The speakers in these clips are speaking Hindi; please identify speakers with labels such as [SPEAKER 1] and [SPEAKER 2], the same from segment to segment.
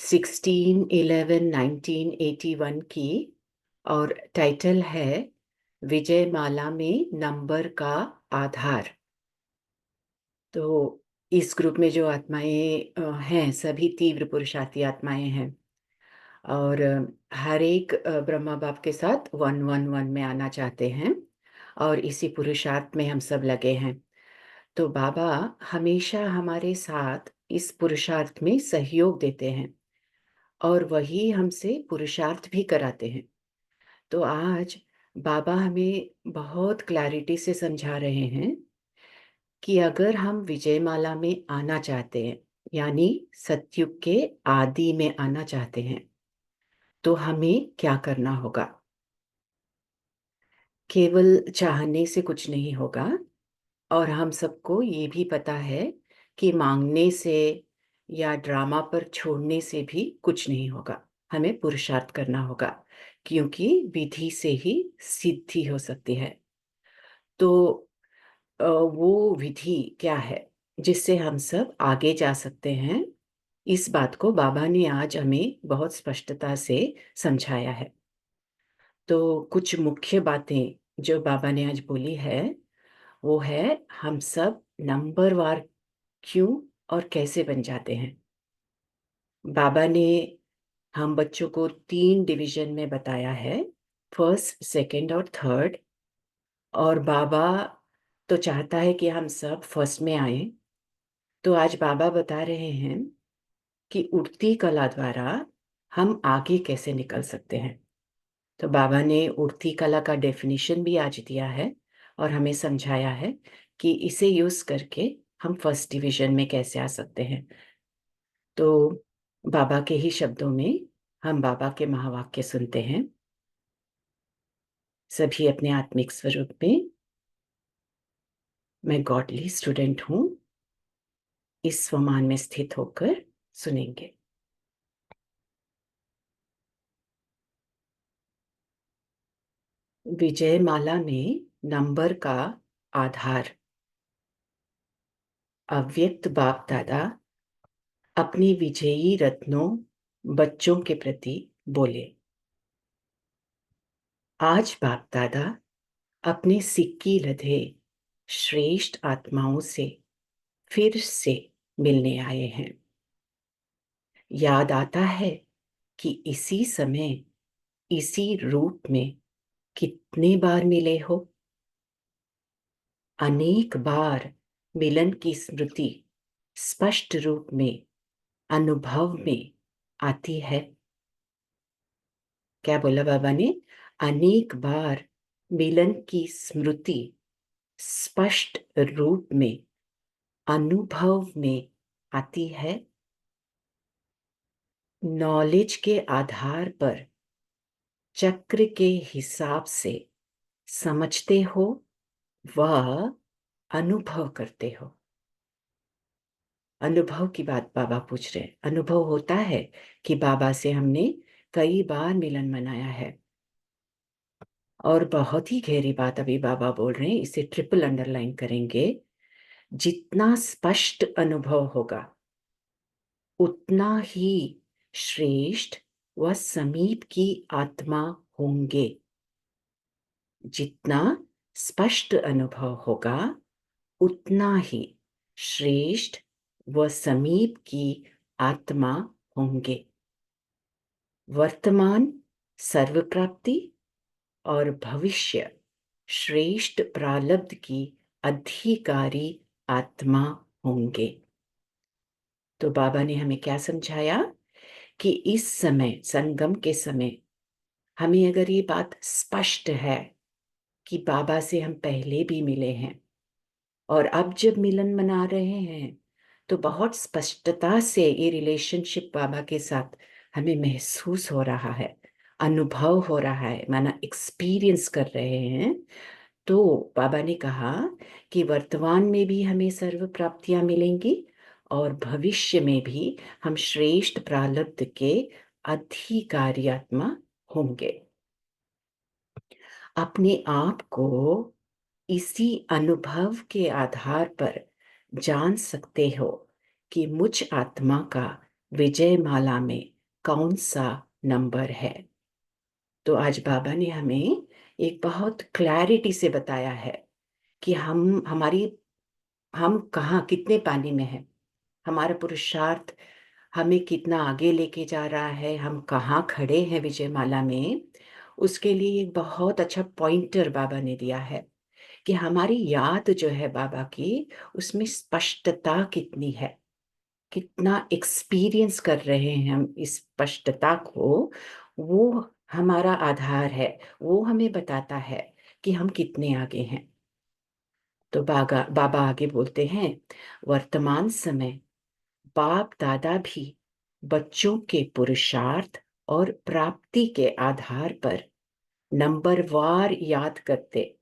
[SPEAKER 1] 16/11/1981 की और टाइटल है विजयमाला में नंबर का आधार। तो इस ग्रुप में जो आत्माएं हैं सभी तीव्र पुरुषार्थी आत्माएं हैं और हर एक ब्रह्मा बाप के साथ 111 में आना चाहते हैं और इसी पुरुषार्थ में हम सब लगे हैं। तो बाबा हमेशा हमारे साथ इस पुरुषार्थ में सहयोग देते हैं और वही हमसे पुरुषार्थ भी कराते हैं। तो आज बाबा हमें बहुत क्लैरिटी से समझा रहे हैं कि अगर हम विजयमाला में आना चाहते हैं यानी सतयुग के आदि में आना चाहते हैं तो हमें क्या करना होगा। केवल चाहने से कुछ नहीं होगा और हम सबको ये भी पता है कि मांगने से या ड्रामा पर छोड़ने से भी कुछ नहीं होगा। हमें पुरुषार्थ करना होगा क्योंकि विधि से ही सिद्धि हो सकती है। तो वो विधि क्या है जिससे हम सब आगे जा सकते हैं, इस बात को बाबा ने आज हमें बहुत स्पष्टता से समझाया है। तो कुछ मुख्य बातें जो बाबा ने आज बोली है वो है हम सब नंबरवार क्यों और कैसे बन जाते हैं। बाबा ने हम बच्चों को 3 डिवीजन में बताया है, फर्स्ट, सेकंड और थर्ड। और बाबा तो चाहता है कि हम सब फर्स्ट में आए। तो आज बाबा बता रहे हैं कि उड़ती कला द्वारा हम आगे कैसे निकल सकते हैं। तो बाबा ने उड़ती कला का डेफिनेशन भी आज दिया है और हमें समझाया है कि इसे यूज करके हम फर्स्ट डिवीजन में कैसे आ सकते हैं। तो बाबा के ही शब्दों में हम बाबा के महावाक्य सुनते हैं। सभी अपने आत्मिक स्वरूप में मैं गॉडली स्टूडेंट हूं, इस स्वमान में स्थित होकर सुनेंगे। विजयमाला में नंबर का आधार। अव्यक्त बाप दादा अपनी विजयी रत्नों बच्चों के प्रति बोले। आज बाप दादा अपने सिक्की लधे श्रेष्ठ आत्माओं से फिर से मिलने आए हैं। याद आता है कि इसी समय इसी रूप में कितने बार मिले हो। अनेक बार मिलन की स्मृति स्पष्ट रूप में अनुभव में आती है। क्या बोला बाबा ने? अनेक बार मिलन की स्मृति स्पष्ट रूप में अनुभव में आती है। नॉलेज के आधार पर चक्र के हिसाब से समझते हो वह अनुभव करते हो। अनुभव की बात बाबा पूछ रहे हैं। अनुभव होता है कि बाबा से हमने कई बार मिलन मनाया है। और बहुत ही गहरी बात अभी बाबा बोल रहे हैं, इसे ट्रिपल अंडरलाइन करेंगे। जितना स्पष्ट अनुभव होगा उतना ही श्रेष्ठ व समीप की आत्मा होंगे। जितना स्पष्ट अनुभव होगा उतना ही श्रेष्ठ व समीप की आत्मा होंगे। वर्तमान सर्व प्राप्ति और भविष्य श्रेष्ठ प्रारब्ध की अधिकारी आत्मा होंगे। तो बाबा ने हमें क्या समझाया कि इस समय संगम के समय हमें अगर ये बात स्पष्ट है कि बाबा से हम पहले भी मिले हैं और अब जब मिलन मना रहे हैं तो बहुत स्पष्टता से ये रिलेशनशिप बाबा के साथ हमें महसूस हो रहा है, अनुभव हो रहा है, माना एक्सपीरियंस कर रहे हैं। तो बाबा ने कहा कि वर्तमान में भी हमें सर्व प्राप्तियां मिलेंगी और भविष्य में भी हम श्रेष्ठ प्रारब्ध के अधिकारी आत्मा होंगे। अपने आप को इसी अनुभव के आधार पर जान सकते हो कि मुझ आत्मा का विजयमाला में कौन सा नंबर है। तो आज बाबा ने हमें एक बहुत क्लैरिटी से बताया है कि हम कहाँ कितने पानी में हैं, हमारा पुरुषार्थ हमें कितना आगे लेके जा रहा है, हम कहाँ खड़े हैं विजयमाला में। उसके लिए एक बहुत अच्छा पॉइंटर बाबा ने दिया है कि हमारी याद जो है बाबा की, उसमें स्पष्टता कितनी है, कितना एक्सपीरियंस कर रहे हैं हम इस स्पष्टता को। वो हमारा आधार है, वो हमें बताता है कि हम कितने आगे हैं। तो बाबा आगे बोलते हैं, वर्तमान समय बाप दादा भी बच्चों के पुरुषार्थ और प्राप्ति के आधार पर नंबरवार याद करते,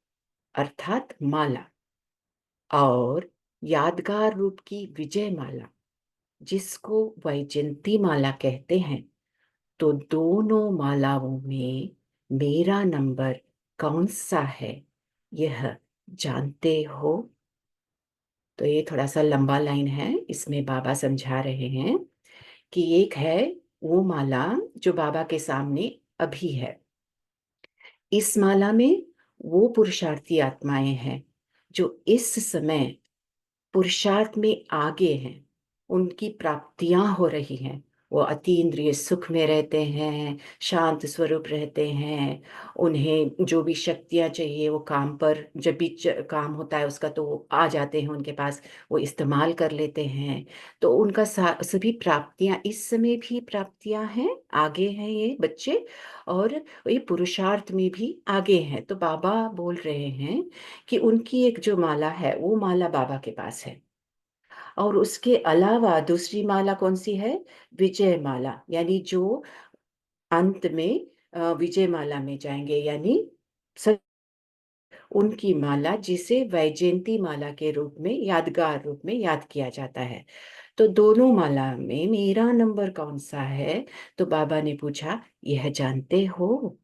[SPEAKER 1] अर्थात माला और यादगार रूप की विजय माला, जिसको वैजयंती माला कहते हैं। तो दोनों मालाओं में मेरा नंबर कौन सा है, यह जानते हो। तो ये थोड़ा सा लंबा लाइन है, इसमें बाबा समझा रहे हैं कि एक है वो माला जो बाबा के सामने अभी है। इस माला में वो पुरुषार्थी आत्माएं हैं जो इस समय पुरुषार्थ में आगे हैं, उनकी प्राप्तियां हो रही हैं। वो अतीन्द्रिय सुख में रहते हैं, शांत स्वरूप रहते हैं। उन्हें जो भी शक्तियां चाहिए वो काम पर जब भी काम होता है उसका, तो वो आ जाते हैं उनके पास, वो इस्तेमाल कर लेते हैं। तो उनका सभी प्राप्तियां इस समय भी प्राप्तियां हैं, आगे हैं ये बच्चे, और ये पुरुषार्थ में भी आगे हैं। तो बाबा बोल रहे हैं कि उनकी एक जो माला है वो माला बाबा के पास है, और उसके अलावा दूसरी माला कौन सी है, विजय माला, यानी जो अंत में विजय माला में जाएंगे, यानी स- उनकी माला जिसे वैजयंती माला के रूप में, यादगार रूप में याद किया जाता है। तो दोनों माला में मेरा नंबर कौन सा है। तो बाबा ने पूछा, यह जानते हो।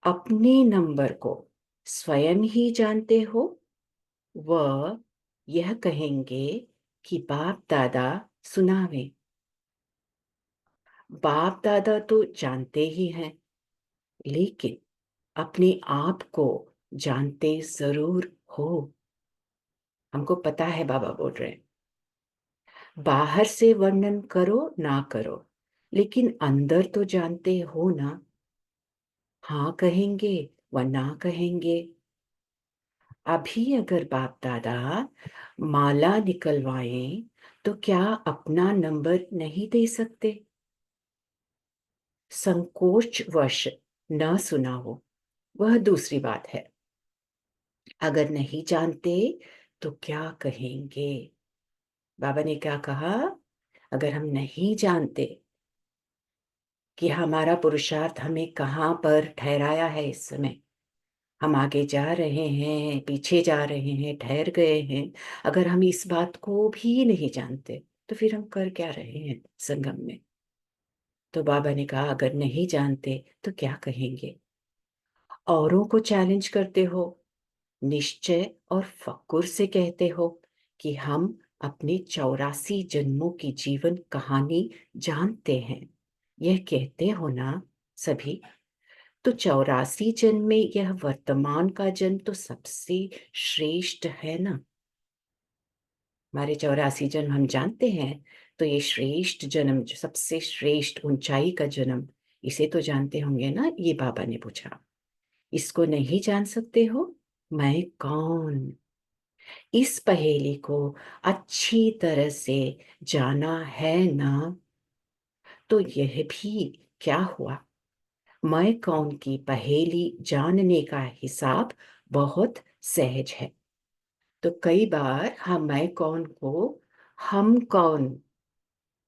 [SPEAKER 1] अपने नंबर को स्वयं ही जानते हो। वह यह कहेंगे कि बाप दादा सुनावे। बाप दादा तो जानते ही हैं, लेकिन अपने आप को जानते जरूर हो। हमको पता है बाबा बोल रहे हैं, बाहर से वर्णन करो ना करो, लेकिन अंदर तो जानते हो ना। हाँ कहेंगे व ना कहेंगे। अभी अगर बाप दादा माला निकलवाएं तो क्या अपना नंबर नहीं दे सकते। संकोचवश न सुना हो वह दूसरी बात है। अगर नहीं जानते तो क्या कहेंगे। बाबा ने क्या कहा, अगर हम नहीं जानते कि हमारा पुरुषार्थ हमें कहाँ पर ठहराया है इस समय, हम आगे जा रहे हैं, पीछे जा रहे हैं, ठहर गए हैं, अगर हम इस बात को भी नहीं जानते तो फिर हम कर क्या रहे हैं संगम में। तो बाबा ने कहा, अगर नहीं जानते तो क्या कहेंगे। औरों को चैलेंज करते हो, निश्चय और फक्र से कहते हो कि हम अपने 84 जन्मों की जीवन कहानी जानते हैं, यह कहते हो ना सभी। तो 84 जन्म में यह वर्तमान का जन्म तो सबसे श्रेष्ठ है ना। हमारे 84 जन्म हम जानते हैं, तो ये श्रेष्ठ जन्म, जो सबसे श्रेष्ठ ऊंचाई का जन्म, इसे तो जानते होंगे ना। ये बाबा ने पूछा, इसको नहीं जान सकते हो। मैं कौन, इस पहेली को अच्छी तरह से जाना है ना। तो यह भी क्या हुआ, मैं कौन की पहेली जानने का हिसाब बहुत सहज है। तो कई बार हम मैं कौन को हम कौन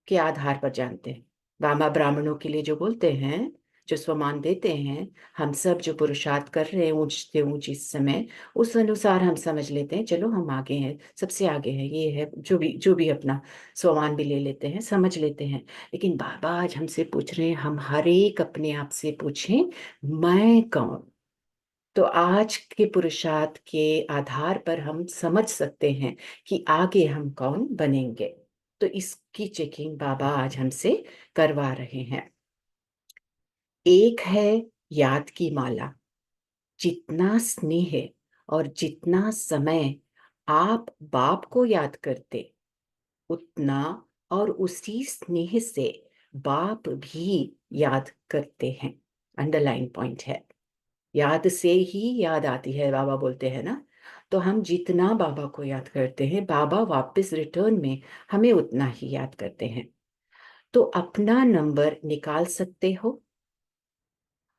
[SPEAKER 1] के आधार पर जानते हैं। बाबा ब्राह्मणों के लिए जो बोलते हैं, जो स्वमान देते हैं, हम सब जो पुरुषार्थ कर रहे हैं ऊंच से ऊंच इस समय, उस अनुसार हम समझ लेते हैं, चलो हम आगे हैं, सबसे आगे हैं, ये है जो भी अपना स्वमान भी ले लेते हैं, समझ लेते हैं। लेकिन बाबा आज हमसे पूछ रहे हैं, हम हर एक अपने आप से पूछें, मैं कौन। तो आज के पुरुषार्थ के आधार पर हम समझ सकते हैं कि आगे हम कौन बनेंगे। तो इसकी चेकिंग बाबा आज हमसे करवा रहे हैं। एक है याद की माला। जितना स्नेह और जितना समय आप बाप को याद करते, उतना और उसी स्नेह से बाप भी याद करते हैं। अंडरलाइन पॉइंट है। याद से ही याद आती है, बाबा बोलते हैं ना। तो हम जितना बाबा को याद करते हैं, बाबा वापस रिटर्न में हमें उतना ही याद करते हैं। तो अपना नंबर निकाल सकते हो।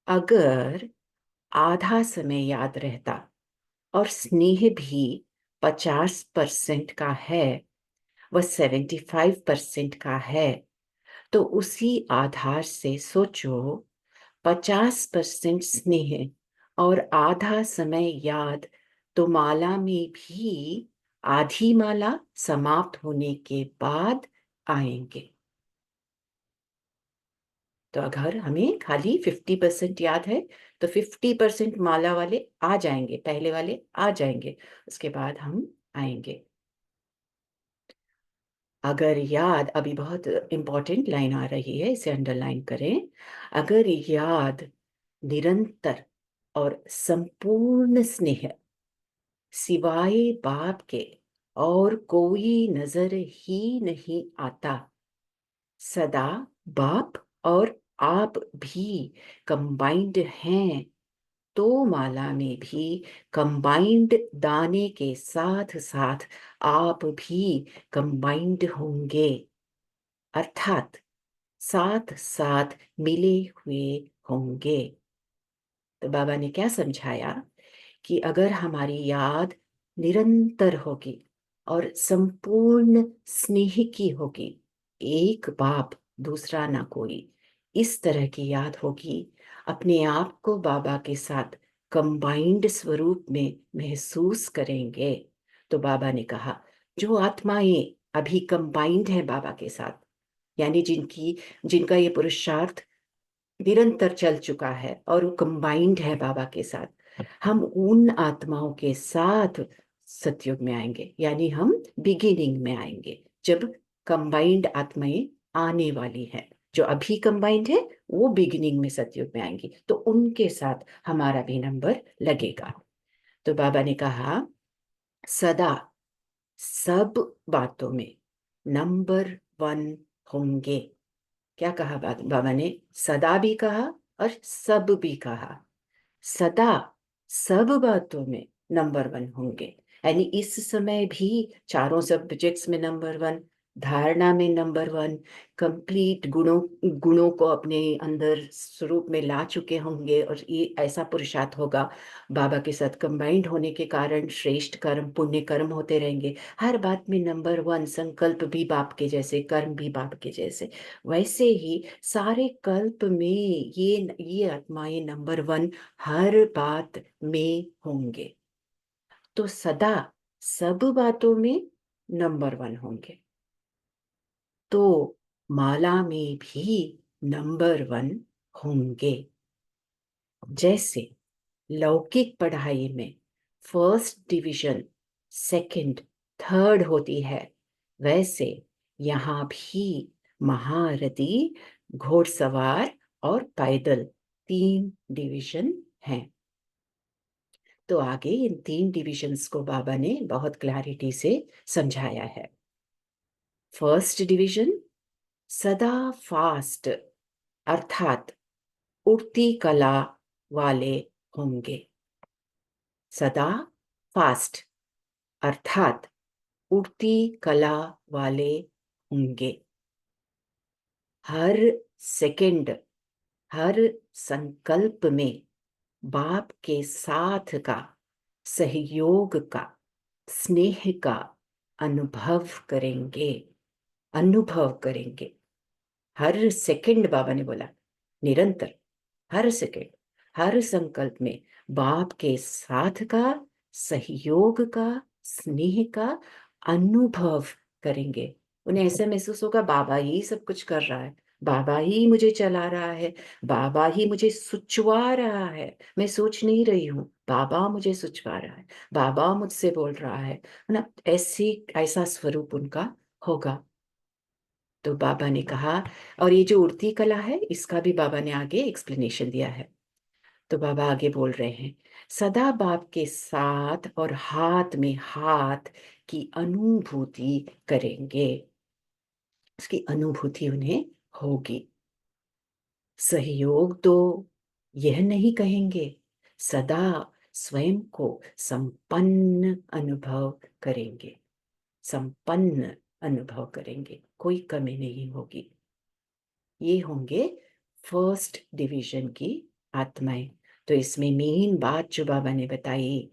[SPEAKER 1] अगर आधा समय याद रहता और स्नेह भी 50% का है, वह 75% का है, तो उसी आधार से सोचो, 50% स्नेह और आधा समय याद, तो माला में भी आधी माला समाप्त होने के बाद आएंगे। तो अगर हमें खाली 50% याद है, तो 50% माला वाले आ जाएंगे, पहले वाले आ जाएंगे, उसके बाद हम आएंगे। अगर याद, अभी बहुत इंपॉर्टेंट लाइन आ रही है, इसे अंडरलाइन करें। अगर याद निरंतर और संपूर्ण स्नेह सिवाय बाप के और कोई नजर ही नहीं आता, सदा बाप और आप भी कंबाइंड हैं, तो माला में भी कंबाइंड दाने के साथ साथ आप भी कंबाइंड होंगे, अर्थात साथ साथ मिले हुए होंगे। तो बाबा ने क्या समझाया कि अगर हमारी याद निरंतर होगी और संपूर्ण स्नेह की होगी, एक बाप दूसरा ना कोई, इस तरह की याद होगी, अपने आप को बाबा के साथ कंबाइंड स्वरूप में महसूस करेंगे। तो बाबा ने कहा, जो आत्माएं अभी कंबाइंड है बाबा के साथ, यानी जिनका ये पुरुषार्थ निरंतर चल चुका है और वो कंबाइंड है बाबा के साथ, हम उन आत्माओं के साथ सतयुग में आएंगे, यानी हम बिगिनिंग में आएंगे, जब कंबाइंड आत्माएं आने वाली हैं। जो अभी कंबाइंड है वो बिगिनिंग में सतयुग में आएंगी, तो उनके साथ हमारा भी नंबर लगेगा। तो बाबा ने कहा, सदा सब बातों में नंबर 1 होंगे। क्या कहा बाबा ने? सदा भी कहा और सब भी कहा। सदा सब बातों में नंबर 1 होंगे, यानी इस समय भी चारों सब्जेक्ट्स में नंबर 1, धारणा में नंबर 1, कंप्लीट गुणों गुणों को अपने अंदर स्वरूप में ला चुके होंगे, और ये ऐसा पुरुषार्थ होगा, बाबा के साथ कंबाइंड होने के कारण श्रेष्ठ कर्म पुण्य कर्म होते रहेंगे। हर बात में नंबर 1, संकल्प भी बाप के जैसे, कर्म भी बाप के जैसे। वैसे ही सारे कल्प में ये आत्माएं नंबर 1 हर बात में होंगे, तो सदा सब बातों में नंबर 1 होंगे, तो माला में भी नंबर 1 होंगे। जैसे लौकिक पढ़ाई में फर्स्ट डिवीजन, सेकंड, थर्ड होती है, वैसे यहाँ भी महारथी, घोड़सवार और पैदल 3 डिवीजन हैं। तो आगे इन 3 डिविजन्स को बाबा ने बहुत क्लैरिटी से समझाया है। फर्स्ट डिवीजन, सदा फास्ट, अर्थात उड़ती कला वाले होंगे। सदा फास्ट अर्थात उड़ती कला वाले होंगे। हर सेकंड, हर संकल्प में बाप के साथ का, सहयोग का, स्नेह का अनुभव करेंगे, अनुभव करेंगे। हर सेकंड बाबा ने बोला, निरंतर, हर सेकंड, हर संकल्प में बाप के साथ का, सहयोग का, स्नेह का अनुभव करेंगे। उन्हें ऐसा महसूस होगा, बाबा ही सब कुछ कर रहा है, बाबा ही मुझे चला रहा है, बाबा ही मुझे सुचवा रहा है, मैं सोच नहीं रही हूँ, बाबा मुझे सुचवा रहा है, बाबा मुझसे बोल रहा है ना। ऐसे ऐसा स्वरूप उनका होगा। तो बाबा ने कहा, और ये जो उड़ती कला है इसका भी बाबा ने आगे एक्सप्लेनेशन दिया है। तो बाबा आगे बोल रहे हैं, सदा बाप के साथ और हाथ में हाथ की अनुभूति करेंगे, उसकी अनुभूति उन्हें होगी। सहयोग तो यह नहीं कहेंगे, सदा स्वयं को संपन्न अनुभव करेंगे, संपन्न अनुभव करेंगे, कोई कमी नहीं होगी। ये होंगे फर्स्ट डिवीजन की आत्माएं। तो इसमें मेन बात जो बाबा ने बताई,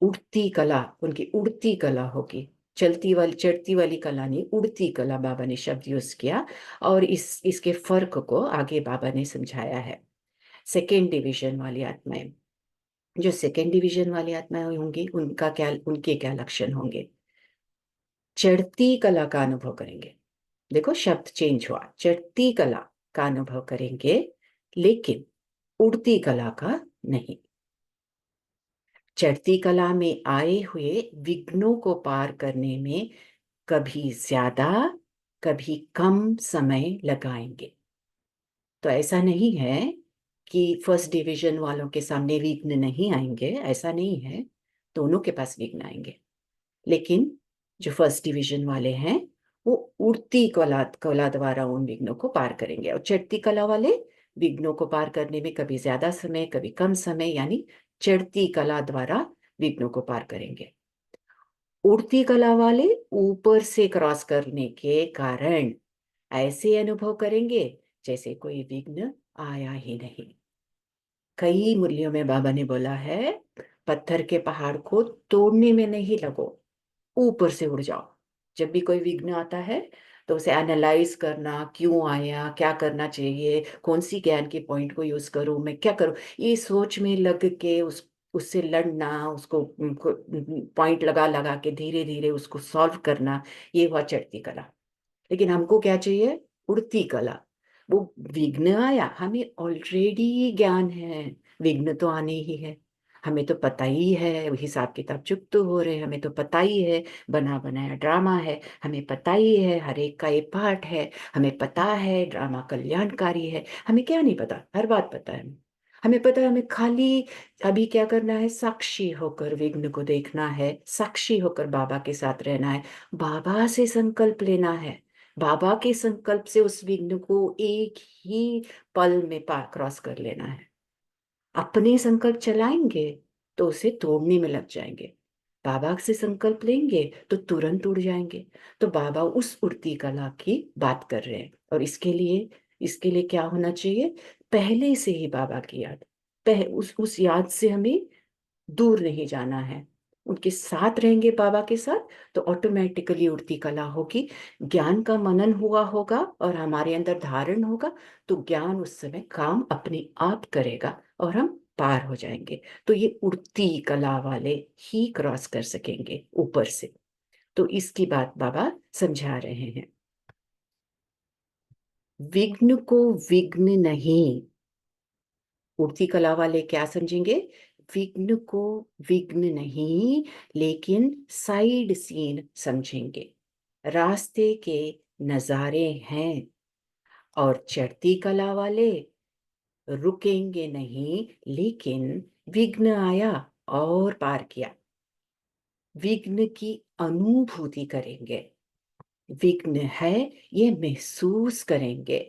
[SPEAKER 1] उड़ती कला, उनकी उड़ती कला होगी, चलती वाली चढ़ती वाली कला नहीं, उड़ती कला बाबा ने शब्द यूज किया। और इसके फर्क को आगे बाबा ने समझाया है। सेकेंड डिवीजन वाली आत्माएं, जो सेकेंड डिवीजन वाली आत्माएं होंगी उनके क्या लक्षण होंगे? चढ़ती कला का अनुभव करेंगे। देखो शब्द चेंज हुआ, चढ़ती कला का अनुभव करेंगे लेकिन उड़ती कला का नहीं। चढ़ती कला में आए हुए विघ्नों को पार करने में कभी ज्यादा कभी कम समय लगाएंगे। तो ऐसा नहीं है कि फर्स्ट डिवीजन वालों के सामने विघ्न नहीं आएंगे, ऐसा नहीं है, दोनों के पास विघ्न आएंगे। लेकिन जो फर्स्ट डिवीजन वाले हैं वो उड़ती कला द्वारा उन विघ्नों को पार करेंगे, और चढ़ती कला वाले विघ्नों को पार करने में कभी ज्यादा समय कभी कम समय, यानी चढ़ती कला द्वारा विघ्नों को पार करेंगे। उड़ती कला वाले ऊपर से क्रॉस करने के कारण ऐसे अनुभव करेंगे जैसे कोई विघ्न आया ही नहीं। कई मूल्यों में बाबा ने बोला है, पत्थर के पहाड़ को तोड़ने में नहीं लगो, ऊपर से उड़ जाओ। जब भी कोई विघ्न आता है तो उसे एनालाइज करना, क्यों आया, क्या करना चाहिए, कौन सी ज्ञान के पॉइंट को यूज करूं, मैं क्या करूं, ये सोच में लग के उससे लड़ना, उसको पॉइंट लगा लगा के धीरे धीरे उसको सॉल्व करना, ये हुआ चढ़ती कला। लेकिन हमको क्या चाहिए? उड़ती कला। वो विघ्न आया, हमें ऑलरेडी ज्ञान है, विघ्न तो आने ही है, हमें तो पता ही है हिसाब किताब चुप तो हो रहे हैं, हमें तो पता ही है बना बनाया ड्रामा है, हमें पता ही है हर एक का एक पार्ट है, हमें पता है ड्रामा कल्याणकारी है, हमें क्या नहीं पता? हर बात पता है हमें। हमें पता है, हमें खाली अभी क्या करना है? साक्षी होकर विघ्न को देखना है, साक्षी होकर बाबा के साथ रहना है, बाबा से संकल्प लेना है, बाबा के संकल्प से उस विघ्न को एक ही पल में पार क्रॉस कर लेना है। अपने संकल्प चलाएंगे तो उसे तोड़ने में लग जाएंगे, बाबा से संकल्प लेंगे तो तुरंत उड़ जाएंगे। तो बाबा उस उड़ती कला की बात कर रहे हैं, और इसके लिए क्या होना चाहिए? पहले से ही बाबा की याद, उस याद से हमें दूर नहीं जाना है, उनके साथ रहेंगे बाबा के साथ, तो ऑटोमेटिकली उड़ती कला होगी, ज्ञान का मनन हुआ होगा और हमारे अंदर धारण होगा, तो ज्ञान उस समय काम अपने आप करेगा और हम पार हो जाएंगे। तो ये उड़ती कला वाले ही क्रॉस कर सकेंगे ऊपर से। तो इसकी बात बाबा समझा रहे हैं। विघ्न को विघ्न नहीं, उड़ती कला वाले क्या समझेंगे? विघ्न को विघ्न नहीं, लेकिन साइड सीन समझेंगे, रास्ते के नजारे हैं। और चढ़ती कला वाले रुकेंगे नहीं, लेकिन विघ्न आया और पार किया, विघ्न की अनुभूति करेंगे, विघ्न है ये महसूस करेंगे।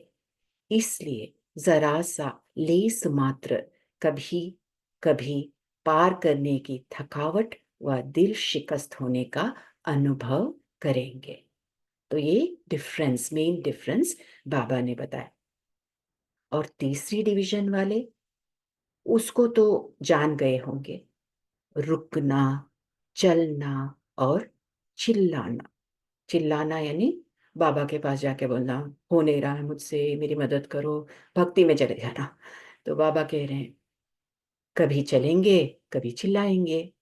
[SPEAKER 1] इसलिए जरा सा लेस मात्र कभी कभी पार करने की थकावट व दिल शिकस्त होने का अनुभव करेंगे। तो ये डिफरेंस, मेन डिफरेंस बाबा ने बताया। और तीसरी डिवीजन वाले, उसको तो जान गए होंगे, रुकना, चलना और चिल्लाना। चिल्लाना यानी बाबा के पास जाके बोलना, हो नहीं रहा है मुझसे, मेरी मदद करो, भक्ति में चले जाना। तो बाबा कह रहे हैं, कभी चलेंगे कभी चिल्लाएंगे,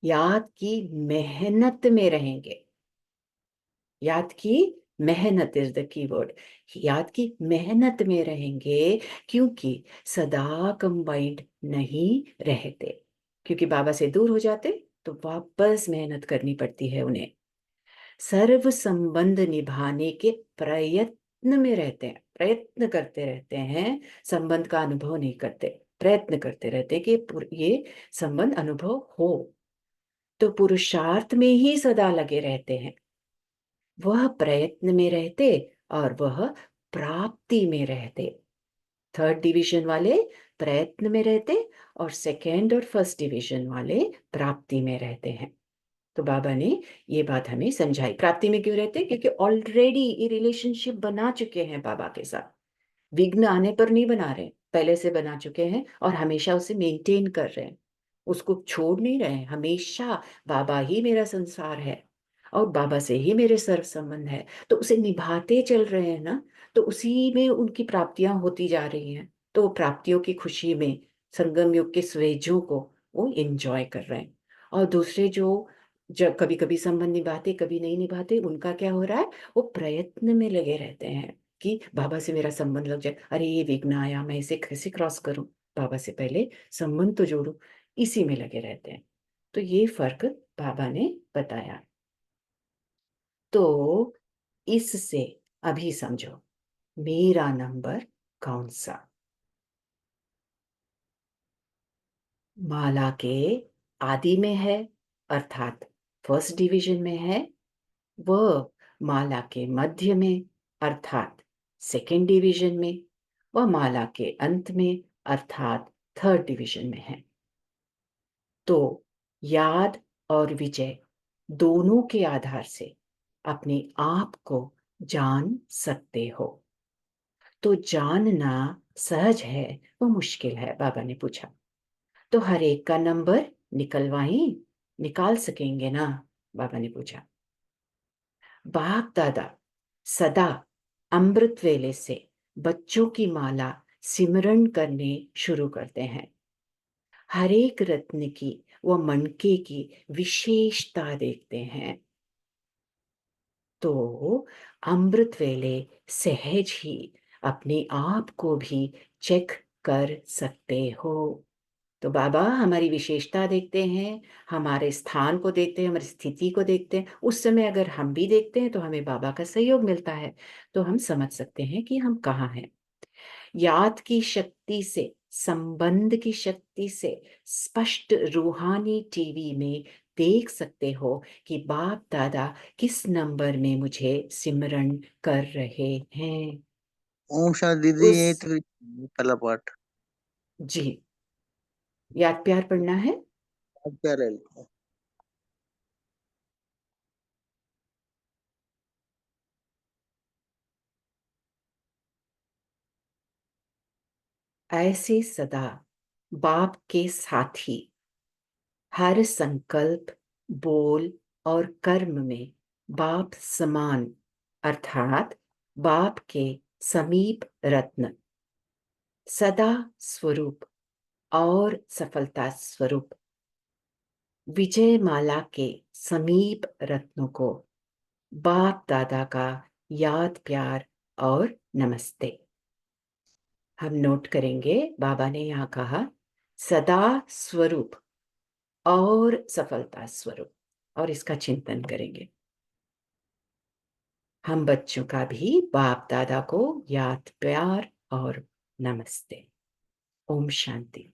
[SPEAKER 1] याद की मेहनत में रहेंगे। याद की मेहनत इज द कीवर्ड, याद की मेहनत में रहेंगे, क्योंकि सदा कंबाइंड नहीं रहते, क्योंकि बाबा से दूर हो जाते तो वापस मेहनत करनी पड़ती है उन्हें। सर्व संबंध निभाने के प्रयत्न में रहते हैं, प्रयत्न करते रहते हैं, संबंध का अनुभव नहीं करते, प्रयत्न करते रहते हैं कि ये संबंध अनुभव हो। तो पुरुषार्थ में ही सदा लगे रहते हैं, वह प्रयत्न में रहते और वह प्राप्ति में रहते। थर्ड डिवीजन वाले प्रयत्न में रहते और सेकेंड और फर्स्ट डिवीजन वाले प्राप्ति में रहते हैं। तो बाबा ने ये बात हमें समझाई। प्राप्ति में क्यों रहते? क्योंकि ऑलरेडी ये रिलेशनशिप बना चुके हैं बाबा के साथ, विघ्न आने पर नहीं बना रहे, पहले से बना चुके हैं और हमेशा उसे मेंटेन कर रहे हैं, उसको छोड़ नहीं रहे हैं। हमेशा बाबा ही मेरा संसार है और बाबा से ही मेरे सर्व संबंध है, तो उसे निभाते चल रहे हैं ना, तो उसी में उनकी प्राप्तियां होती जा रही हैं। तो वो प्राप्तियों की खुशी में संगम युग के स्वेजों को वो एंजॉय कर रहे हैं। और दूसरे जो जब कभी कभी संबंध निभाते कभी नहीं निभाते, उनका क्या हो रहा है? वो प्रयत्न में लगे रहते हैं कि बाबा से मेरा संबंध लग जाए, अरे ये विघ्न आया, मैं इसे कैसे क्रॉस करूं, बाबा से पहले संबंध तो जोड़ूं, इसी में लगे रहते हैं। तो ये फर्क बाबा ने बताया। तो इससे अभी समझो मेरा नंबर कौन सा। माला के आदि में है, अर्थात फर्स्ट डिवीजन में है। वह माला के मध्य में अर्थात सेकेंड डिवीजन में, वह माला के अंत में अर्थात थर्ड डिवीजन में है। तो याद और विजय दोनों के आधार से अपने आप को जान सकते हो। तो जानना सहज है, वो मुश्किल है? बाबा ने पूछा। तो हर एक का नंबर निकलवाएं, निकाल सकेंगे ना? बाबा ने पूछा। बाप दादा सदा अमृत वेले से बच्चों की माला सिमरन करने शुरू करते हैं। हर एक रत्न की व मणके की विशेषता देखते हैं। तो अमृत वेले सहज ही अपने आप को भी चेक कर सकते हो। तो बाबा हमारी विशेषता देखते हैं, हमारे स्थान को देखते हैं, हमारी स्थिति को देखते हैं। उस समय अगर हम भी देखते हैं तो हमें बाबा का सहयोग मिलता है, तो हम समझ सकते हैं कि हम कहाँ हैं। याद की शक्ति से, संबंध की शक्ति से स्पष्ट रूहानी टीवी में देख सकते हो कि बाप दादा किस नंबर में मुझे सिमरन कर रहे हैं।
[SPEAKER 2] ओम शांति दीदी,
[SPEAKER 1] उस
[SPEAKER 2] ये तो पहला पार्ट।
[SPEAKER 1] जी, याद प्यार पढ़ना है।
[SPEAKER 2] अब क्या रह गया?
[SPEAKER 1] ऐसे सदा बाप के साथी, हर संकल्प, बोल और कर्म में बाप समान अर्थात बाप के समीप रत्न, सदा स्वरूप और सफलता स्वरूप विजय माला के समीप रत्नों को बाप दादा का याद प्यार और नमस्ते। हम नोट करेंगे, बाबा ने यहाँ कहा सदा स्वरूप और सफलता स्वरूप, और इसका चिंतन करेंगे। हम बच्चों का भी बाप दादा को याद प्यार और नमस्ते। ओम शांति।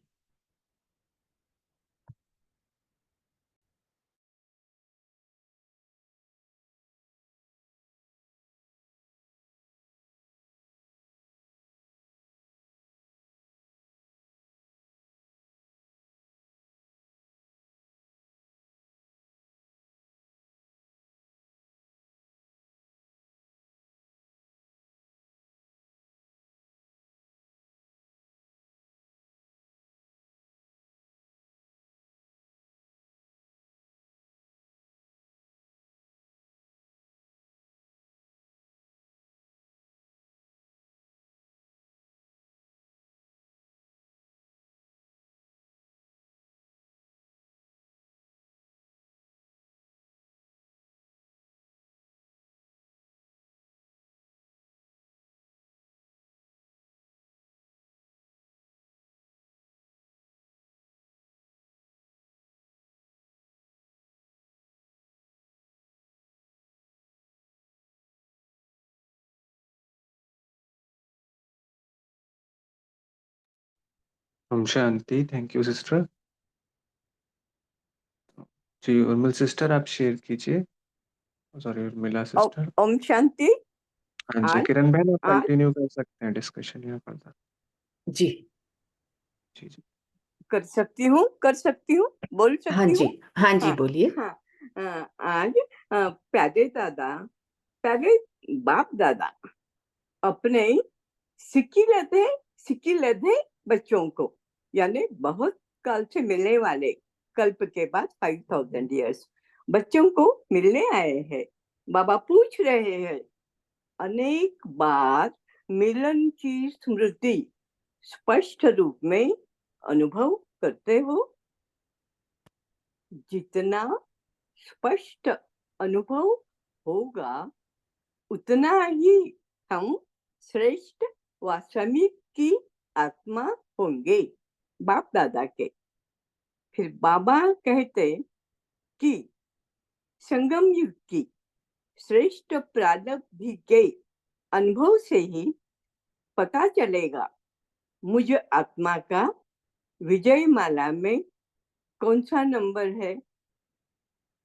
[SPEAKER 3] ओम शांति। Thank you sister. जी उर्मिल सिस्टर आप शेयर कीजिए। Sorry Urmila sister.
[SPEAKER 4] ओम शांति।
[SPEAKER 3] हाँ जी
[SPEAKER 4] आज
[SPEAKER 3] किरण बहन आप
[SPEAKER 4] आज
[SPEAKER 3] कंटिन्यू कर सकते हैं डिस्कशन यहाँ पर।
[SPEAKER 1] जी
[SPEAKER 3] जी जी
[SPEAKER 4] कर सकती हूँ, बोल
[SPEAKER 1] हाँ
[SPEAKER 4] सकती
[SPEAKER 1] जी
[SPEAKER 4] हूँ।
[SPEAKER 1] हाँ जी
[SPEAKER 4] हाँ
[SPEAKER 1] बोलिए।
[SPEAKER 4] हाँ। आज प्यारे बाप दादा अपने सिक्की लेते बच्चों को, यानी बहुत काल से मिलने वाले कल्प के बाद 5000 इयर्स बच्चों को मिलने आए हैं। बाबा पूछ रहे हैं, अनेक बार मिलन की स्मृति स्पष्ट रूप में अनुभव करते हो? जितना स्पष्ट अनुभव होगा उतना ही हम श्रेष्ठ वास्तविक की आत्मा होंगे, बाप दादा के। फिर बाबा कहते कि संगम युग की श्रेष्ठ प्रारब्ध के अनुभव से ही पता चलेगा मुझ आत्मा का विजय माला में कौन सा नंबर है।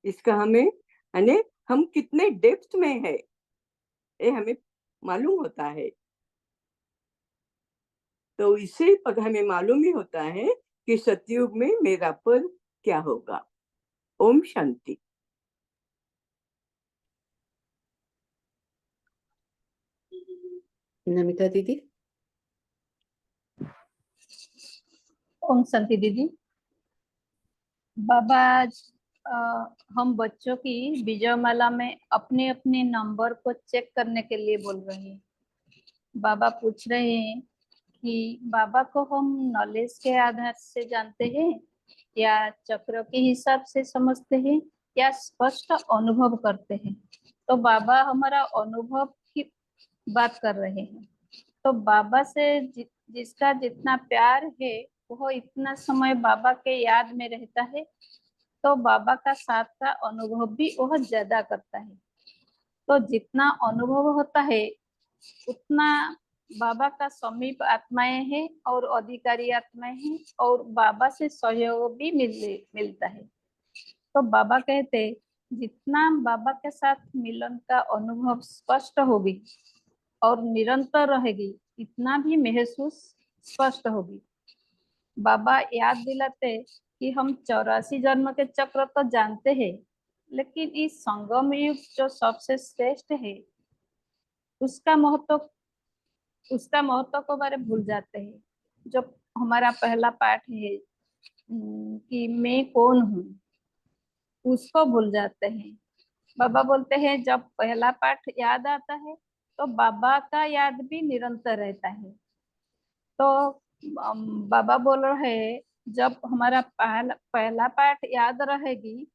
[SPEAKER 4] इसका हमें यानी हम कितने डेप्थ में है ये हमें मालूम होता है। तो इससे हमें मालूम ही होता है कि सतयुग में मेरा पद क्या होगा। ओम शांति।
[SPEAKER 1] नमिता दीदी।
[SPEAKER 5] ओम शांति दीदी। बाबा आज हम बच्चों की विजयमाला में अपने अपने नंबर को चेक करने के लिए बोल रहे हैं। बाबा पूछ रहे हैं कि बाबा को हम नॉलेज के आधार से जानते हैं या चक्र के हिसाब से समझते हैं या स्पष्ट अनुभव करते हैं। तो बाबा हमारा अनुभव की बात कर रहे हैं। तो बाबा से जिसका जितना प्यार है वो इतना समय बाबा के याद में रहता है, तो बाबा का साथ का अनुभव भी वह ज्यादा करता है। तो जितना अनुभव होता है उतना बाबा का समीप आत्माएं हैं और अधिकारी आत्माएं हैं और बाबा से सहयोग भी मिलता है। तो बाबा कहते जितना बाबा के साथ मिलन का अनुभव स्पष्ट होगी और निरंतर रहेगी इतना भी महसूस स्पष्ट होगी। बाबा याद दिलाते कि हम 84 जन्म के चक्र तो जानते हैं, लेकिन इस संगम युग जो सबसे श्रेष्ठ है उसका महत्व को बारे भूल जाते हैं। जो हमारा पहला पाठ है कि मैं कौन हूँ, उसको भूल जाते हैं। बाबा बोलते हैं जब पहला पाठ याद आता है तो बाबा का याद भी निरंतर रहता है। तो बाबा बोल रहे हैं जब हमारा पहला पाठ याद रहेगी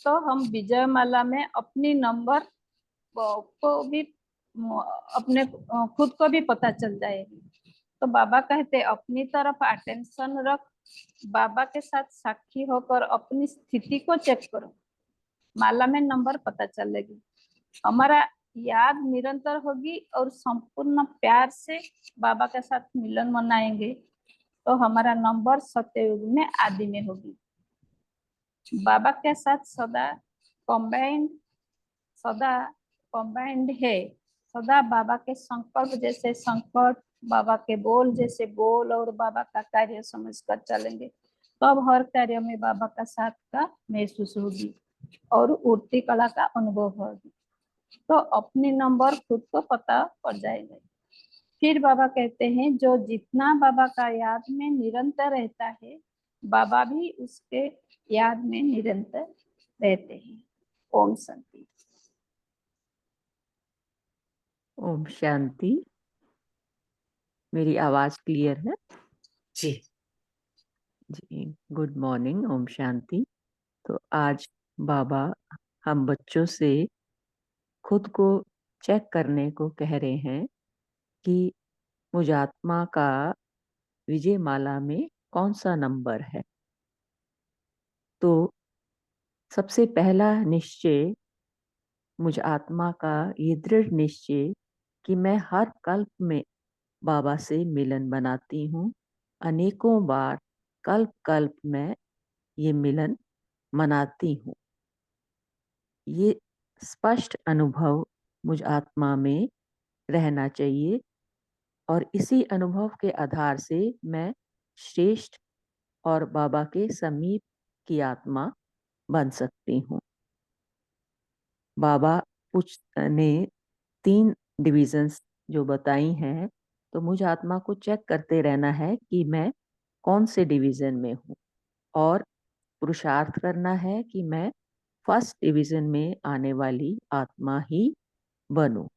[SPEAKER 5] तो हम विजय माला में अपनी नंबर को भी अपने खुद को भी पता चल जाएगी। तो बाबा कहते अपनी तरफ अटेंशन रख, बाबा के साथ साक्षी होकर अपनी स्थिति को चेक करो, माला में नंबर पता चलेगी। हमारा याद निरंतर होगी और संपूर्ण प्यार से बाबा के साथ मिलन मनाएंगे तो हमारा नंबर सत्ययुग में आदि में होगी। बाबा के साथ सदा कंबाइंड है। सदा बाबा के संकल्प जैसे संकल्प, बाबा के बोल जैसे बोल और बाबा का कार्य समझकर चलेंगे तब हर कार्य में बाबा का साथ का महसूस होगी और उड़ती कला का अनुभव होगी। तो अपनी नंबर खुद को पता पड़ जाएगा। फिर बाबा कहते हैं जो जितना बाबा का याद में निरंतर रहता है बाबा भी उसके याद में निरंतर रहते हैं। ओम शांति।
[SPEAKER 6] ओम शांति। मेरी आवाज क्लियर है?
[SPEAKER 1] जी
[SPEAKER 6] जी गुड मॉर्निंग। ओम शांति। तो आज बाबा हम बच्चों से खुद को चेक करने को कह रहे हैं कि मुझ आत्मा का विजय माला में कौन सा नंबर है। तो सबसे पहला निश्चय मुझ आत्मा का ये दृढ़ निश्चय कि मैं हर कल्प में बाबा से मिलन बनाती हूँ अनेकों बार कल्प कल्प में ये मिलन मनाती हूँ। ये स्पष्ट अनुभव मुझ आत्मा में रहना चाहिए और इसी अनुभव के आधार से मैं श्रेष्ठ और बाबा के समीप की आत्मा बन सकती हूँ। बाबा ने 3 डिविजन्स जो बताई हैं, तो मुझ आत्मा को चेक करते रहना है कि मैं कौन से डिवीजन में हूँ और पुरुषार्थ करना है कि मैं फर्स्ट डिवीजन में आने वाली आत्मा ही बनूं।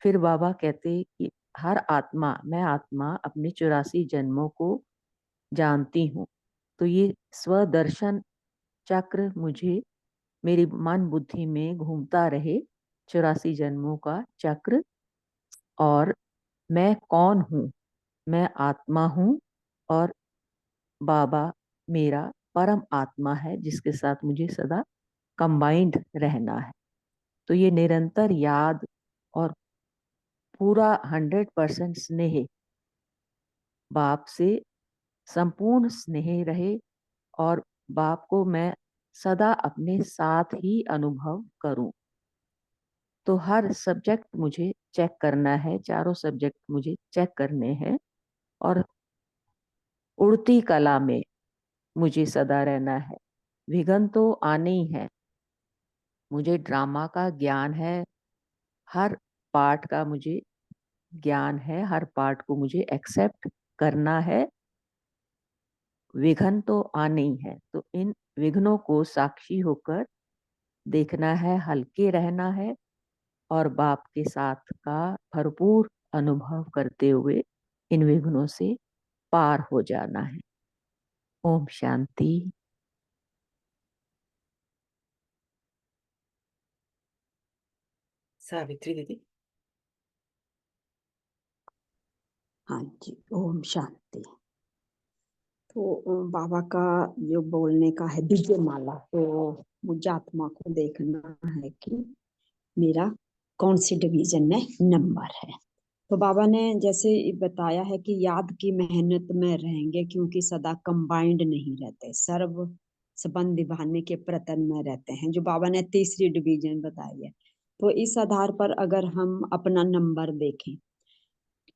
[SPEAKER 6] फिर बाबा कहते कि हर आत्मा, मैं आत्मा अपने 84 जन्मों को जानती हूँ। तो ये स्वदर्शन चक्र मुझे मेरी मन बुद्धि में घूमता रहे, 84 जन्मों का चक्र। और मैं कौन हूँ? मैं आत्मा हूँ और बाबा मेरा परम आत्मा है जिसके साथ मुझे सदा कंबाइंड रहना है। तो ये निरंतर याद और पूरा 100% स्नेह, बाप से संपूर्ण स्नेह रहे और बाप को मैं सदा अपने साथ ही अनुभव करूं। तो हर सब्जेक्ट मुझे चेक करना है, चारों सब्जेक्ट मुझे चेक करने हैं और उड़ती कला में मुझे सदा रहना है। विघ्न तो आने ही है। मुझे ड्रामा का ज्ञान है, हर पार्ट का मुझे ज्ञान है, हर पार्ट को मुझे एक्सेप्ट करना है। विघ्न तो आने ही है, तो इन विघ्नों को साक्षी होकर देखना है, हल्के रहना है और बाप के साथ का भरपूर अनुभव करते हुए इन विघ्नों से पार हो जाना है। ओम शांति।
[SPEAKER 1] सावित्री दीदी।
[SPEAKER 7] हाँ जी, ओम शांति। तो बाबा का जो बोलने का है विजय माला, तो मुझे आत्मा को देखना है कि मेरा कौन सी डिवीजन में नंबर है। तो बाबा ने जैसे बताया है कि याद की मेहनत में रहेंगे, क्योंकि सदा कंबाइंड नहीं रहते, सर्व संबंध निभाने के प्रयत्न में रहते हैं, जो बाबा ने तीसरी डिवीजन बताई है। तो इस आधार पर अगर हम अपना नंबर देखें,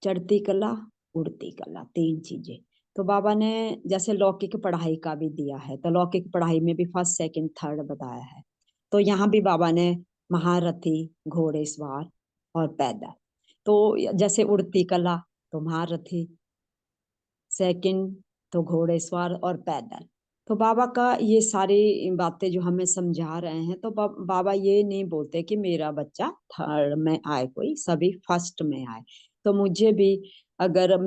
[SPEAKER 7] चढ़ती कला, उड़ती कला, 3 चीजें। तो बाबा ने जैसे लौकिक पढ़ाई का भी दिया है, तो लौकिक पढ़ाई में भी फर्स्ट सेकंड थर्ड बताया है। तो यहाँ भी बाबा ने महारथी, घोड़ेसवार और पैदल। तो जैसे उड़ती कला तो महारथी, सेकंड तो घोड़ेसवार और पैदल। तो बाबा का ये सारी बातें जो हमें समझा रहे हैं, तो बाबा ये नहीं बोलते कि मेरा बच्चा थर्ड में आए, कोई सभी फर्स्ट में आए। तो मुझे भी, अगर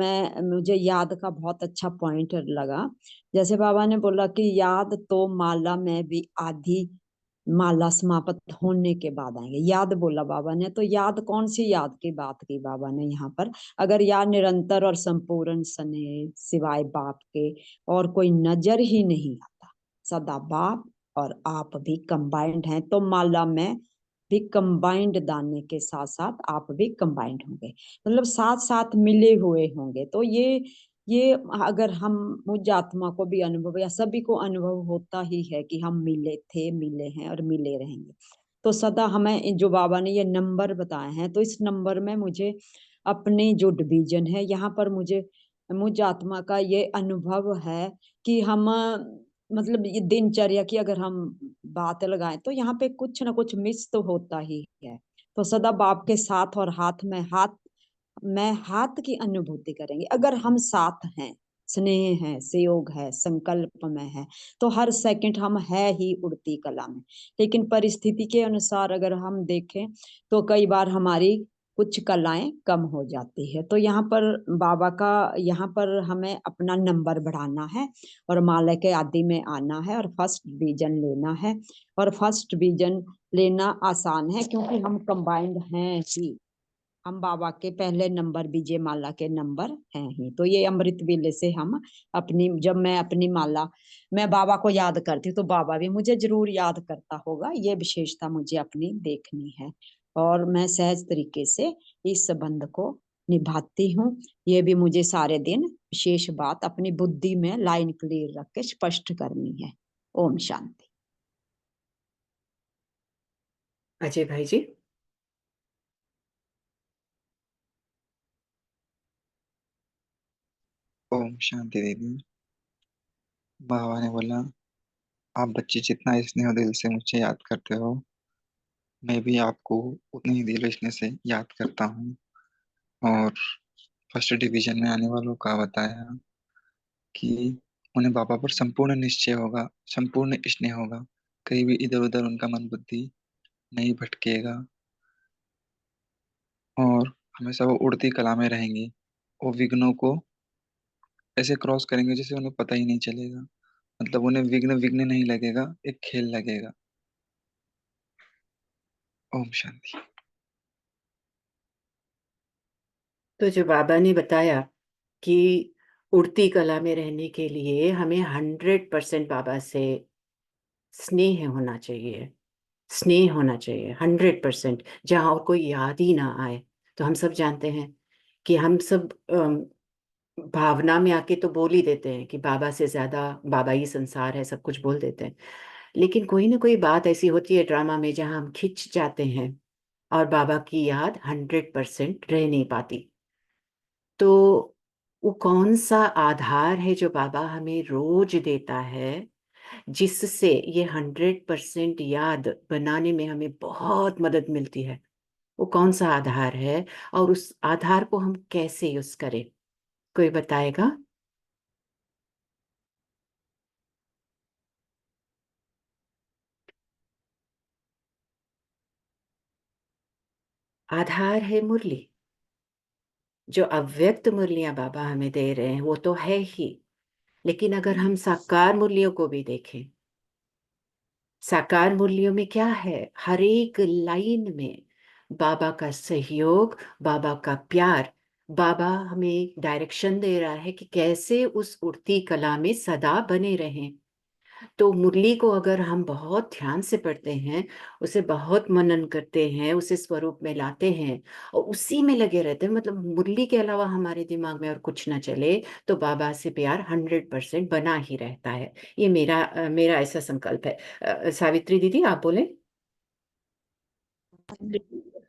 [SPEAKER 7] मुझे याद का बहुत अच्छा पॉइंट लगा, जैसे बाबा ने बोला कि याद तो माला में भी आधी माला समाप्त होने के बाद आएंगे। याद बोला बाबा ने, तो याद कौन सी याद की बात की बाबा ने यहाँ पर? अगर याद निरंतर और संपूर्ण स्नेह सिवाय बाप के और कोई नजर ही नहीं आता, सदा बाप और आप भी कंबाइंड हैं, तो माला में भी कंबाइंड दाने के साथ साथ आप भी कंबाइंड होंगे, मतलब साथ साथ मिले हुए होंगे। तो ये अगर हम, मुझ आत्मा को भी अनुभव या सभी को अनुभव होता ही है कि हम मिले थे, मिले हैं और मिले रहेंगे। तो सदा हमें जो बाबा ने ये नंबर बताए हैं, तो इस नंबर में मुझे अपनी जो डिवीजन है, यहाँ पर मुझ आत्मा का ये अनुभव है कि हम, मतलब ये दिनचर्या की अगर हम बात लगाएं, तो यहाँ पे कुछ ना कुछ मिस तो होता ही है। तो सदा बाप के साथ और हाथ की अनुभूति करेंगे। अगर हम साथ हैं, स्नेह है, सहयोग है, संकल्प में है, तो हर सेकंड हम है ही उड़ती कला में। लेकिन परिस्थिति के अनुसार अगर हम देखें, तो कई बार हमारी कुछ कलाएं कम हो जाती है। तो यहाँ पर बाबा का, यहाँ पर हमें अपना नंबर बढ़ाना है और माला के आदि में आना है और फर्स्ट डिवीजन लेना है। और फर्स्ट डिवीजन लेना आसान है, क्योंकि हम कंबाइंड हैं ही। हम बाबा के पहले नंबर विजय माला के नंबर हैं ही। तो ये अमृत वेले से हम अपनी, जब मैं अपनी माला, मैं बाबा को याद करती हूँ, तो बाबा भी मुझे जरूर याद करता होगा। ये विशेषता मुझे अपनी देखनी है और मैं सहज तरीके से इस संबंध को निभाती हूँ। ये भी मुझे सारे दिन शेष बात अपनी बुद्धि में लाइन क्लियर रख के स्पष्ट करनी है। ओम शांति।
[SPEAKER 1] अजय भाई जी।
[SPEAKER 8] ओम शांति दीदी। बाबा ने बोला, आप बच्चे जितना स्नेह दिल से मुझे याद करते हो, मैं भी आपको उतने ही दिल स्नेह से याद करता हूँ। और फर्स्ट डिवीजन में आने वालों का बताया कि उन्हें बाबा पर संपूर्ण निश्चय होगा, संपूर्ण स्नेह होगा, कहीं भी इधर उधर उनका मन बुद्धि नहीं भटकेगा, और हमेशा वो उड़ती कला में रहेंगे। वो विघ्नों को ऐसे क्रॉस करेंगे जैसे उन्हें पता ही नहीं चलेगा, मतलब उन्हें विघ्न विघ्न नहीं लगेगा, एक खेल लगेगा। ओम शांति।
[SPEAKER 1] तो जो बाबा ने बताया कि उड़ती कला में रहने के लिए हमें 100% बाबा से स्नेह होना चाहिए, स्नेह होना चाहिए 100%, जहाँ और कोई याद ही ना आए। तो हम सब जानते हैं कि हम सब भावना में आके तो बोल ही देते हैं कि बाबा से ज्यादा बाबा ही संसार है, सब कुछ बोल देते हैं। लेकिन कोई ना कोई बात ऐसी होती है ड्रामा में जहाँ हम खिंच जाते हैं और बाबा की याद 100% रह नहीं पाती। तो वो कौन सा आधार है जो बाबा हमें रोज देता है, जिससे ये 100% याद बनाने में हमें बहुत मदद मिलती है? वो कौन सा आधार है और उस आधार को हम कैसे यूज करें? कोई बताएगा? आधार है मुरली। जो अव्यक्त मुरलियां बाबा हमें दे रहे हैं वो तो है ही, लेकिन अगर हम साकार मुरलियों को भी देखें, साकार मूल्यों में क्या है? हर एक लाइन में बाबा का सहयोग, बाबा का प्यार। बाबा हमें डायरेक्शन दे रहा है कि कैसे उस उड़ती कला में सदा बने रहें। तो मुरली को अगर हम बहुत ध्यान से पढ़ते हैं, उसे बहुत मनन करते हैं, उसे स्वरूप में लाते हैं और उसी में लगे रहते हैं, मतलब मुरली के अलावा हमारे दिमाग में और कुछ ना चले, तो बाबा से प्यार 100% बना ही रहता है। ये मेरा ऐसा संकल्प है। सावित्री दीदी आप बोले।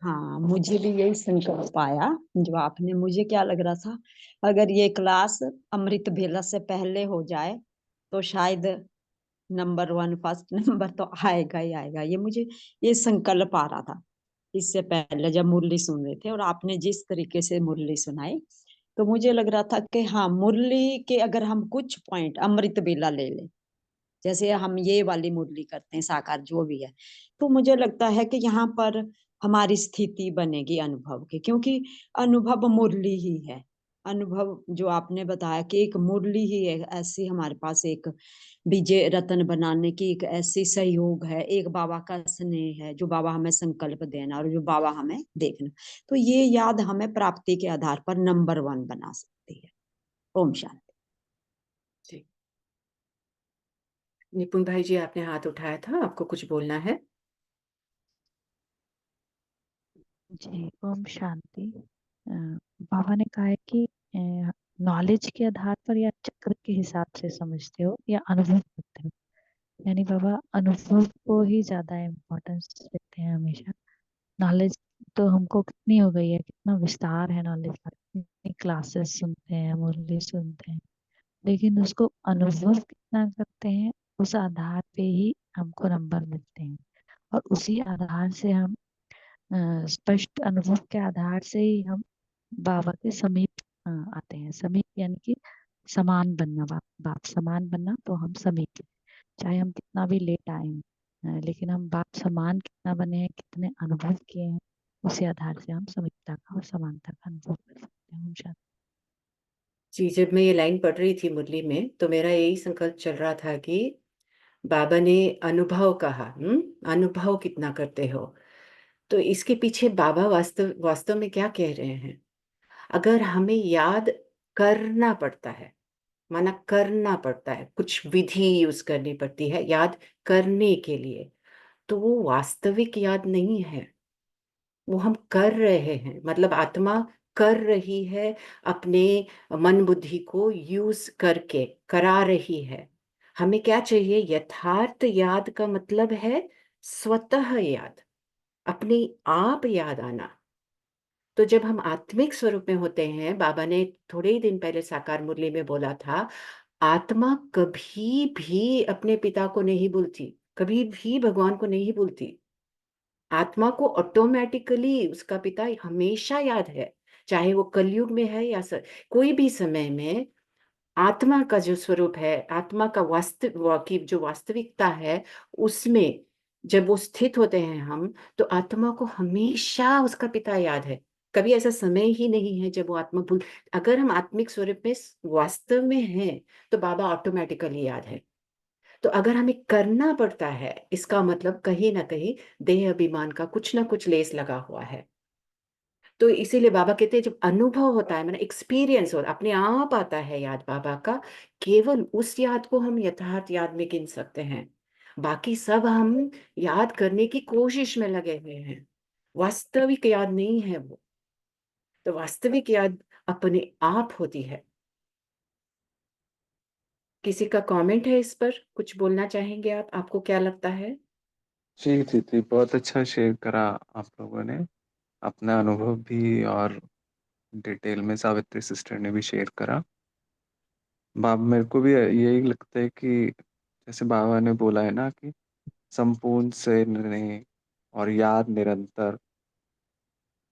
[SPEAKER 7] हाँ, मुझे भी यही संकल्प आया जो आपने, मुझे क्या लग रहा था, अगर ये क्लास अमृत बेला से पहले हो जाए तो शायद नंबर 1 फर्स्ट नंबर तो आएगा ही आएगा। ये मुझे ये संकल्प आ रहा था इससे पहले जब मुरली सुन रहे थे, और आपने जिस तरीके से मुरली सुनाई तो मुझे लग रहा था कि हाँ, मुरली के अगर हम कुछ पॉइंट अमृत बेला ले लें, जैसे हम ये वाली मुरली करते हैं साकार जो भी है, तो मुझे लगता है कि यहाँ पर हमारी स्थिति बनेगी अनुभव की, क्योंकि अनुभव मुरली ही है। अनुभव जो आपने बताया कि एक मुरली ही है, ऐसी हमारे पास एक विजय रत्न बनाने की एक ऐसी सहयोग है, एक बाबा का स्नेह है जो बाबा हमें संकल्प देना और जो बाबा हमें देखना, तो ये याद हमें प्राप्ति के आधार पर नंबर 1 बना सकती है। ओम शांति।
[SPEAKER 1] जी, निपुण भाई जी आपने हाथ उठाया था, आपको कुछ बोलना है?
[SPEAKER 9] जी ओम शांति। बाबा ने कहा है कि नॉलेज के आधार पर या चक्र के हिसाब से समझते हो या अनुभव करते हो, यानी बाबा अनुभव को ही ज्यादा इम्पोर्टेंस देते हैं हमेशा। नॉलेज तो हमको कितनी हो गई है, कितना विस्तार है नॉलेज का, कितनी क्लासेस सुनते हैं, मुरली सुनते हैं, लेकिन उसको अनुभव कितना करते हैं, उस आधार पे ही हमको नंबर मिलते हैं। और उसी आधार से हम स्पष्ट अनुभव के आधार से ही हम बाबा के समीप आते हैं। समीप यानी कि समान बनना, बाप समान बनना, तो हम समीप, चाहे हम कितना भी लेट आए हैं, लेकिन हम बाप समान कितना बने हैं, कितने अनुभव किए हैं, उसी आधार से हम समीपता का और समानता का अनुभव कर सकते हैं। शायद
[SPEAKER 1] जी, जब मैं ये लाइन पढ़ रही थी मुरली में तो मेरा यही संकल्प चल रहा था कि बाबा ने अनुभव कहा। अनुभव कितना करते हो? तो इसके पीछे बाबा वास्तव वास्तव में क्या कह रहे हैं? अगर हमें याद करना पड़ता है, माना करना पड़ता है, कुछ विधि यूज करनी पड़ती है याद करने के लिए, तो वो वास्तविक याद नहीं है, वो हम कर रहे हैं, मतलब आत्मा कर रही है, अपने मन बुद्धि को यूज करके करा रही है। हमें क्या चाहिए? यथार्थ याद का मतलब है स्वतः याद, अपने आप याद आना। तो जब हम आत्मिक स्वरूप में होते हैं, बाबा ने थोड़े ही दिन पहले साकार मुरली में बोला था, आत्मा कभी भी अपने पिता को नहीं भूलती, कभी भी भगवान को नहीं भूलती। आत्मा को ऑटोमेटिकली उसका पिता हमेशा याद है, चाहे वो कलयुग में है या कोई भी समय में। आत्मा का जो स्वरूप है, आत्मा का की जो वास्तविकता है, उसमें जब वो स्थित होते हैं हम, तो आत्मा को हमेशा उसका पिता याद है। कभी ऐसा समय ही नहीं है जब वो आत्मा भूल। अगर हम आत्मिक स्वरूप में वास्तव में हैं, तो बाबा ऑटोमेटिकली याद है। तो अगर हमें करना पड़ता है, इसका मतलब कहीं ना कहीं देह अभिमान का कुछ ना कुछ लेस लगा हुआ है। तो इसीलिए बाबा कहते हैं, जब अनुभव होता है, मैंने एक्सपीरियंस हो, अपने आप आता है याद बाबा का, केवल उस याद को हम यथार्थ याद में गिन सकते हैं। बाकी सब हम याद करने की कोशिश में लगे हुए हैं, वास्तविक याद नहीं है वो। तो वास्तविक याद अपने आप होती है। किसी का कमेंट है इस पर? कुछ बोलना चाहेंगे आप? आपको क्या लगता है?
[SPEAKER 3] जी दीदी, बहुत अच्छा शेयर करा आप लोगों ने, अपना अनुभव भी, और डिटेल में सावित्री सिस्टर ने भी शेयर करा। मेरे को भी यही लगता है कि जैसे बाबा ने बोला है ना कि संपूर्ण से निर्णय और याद निरंतर,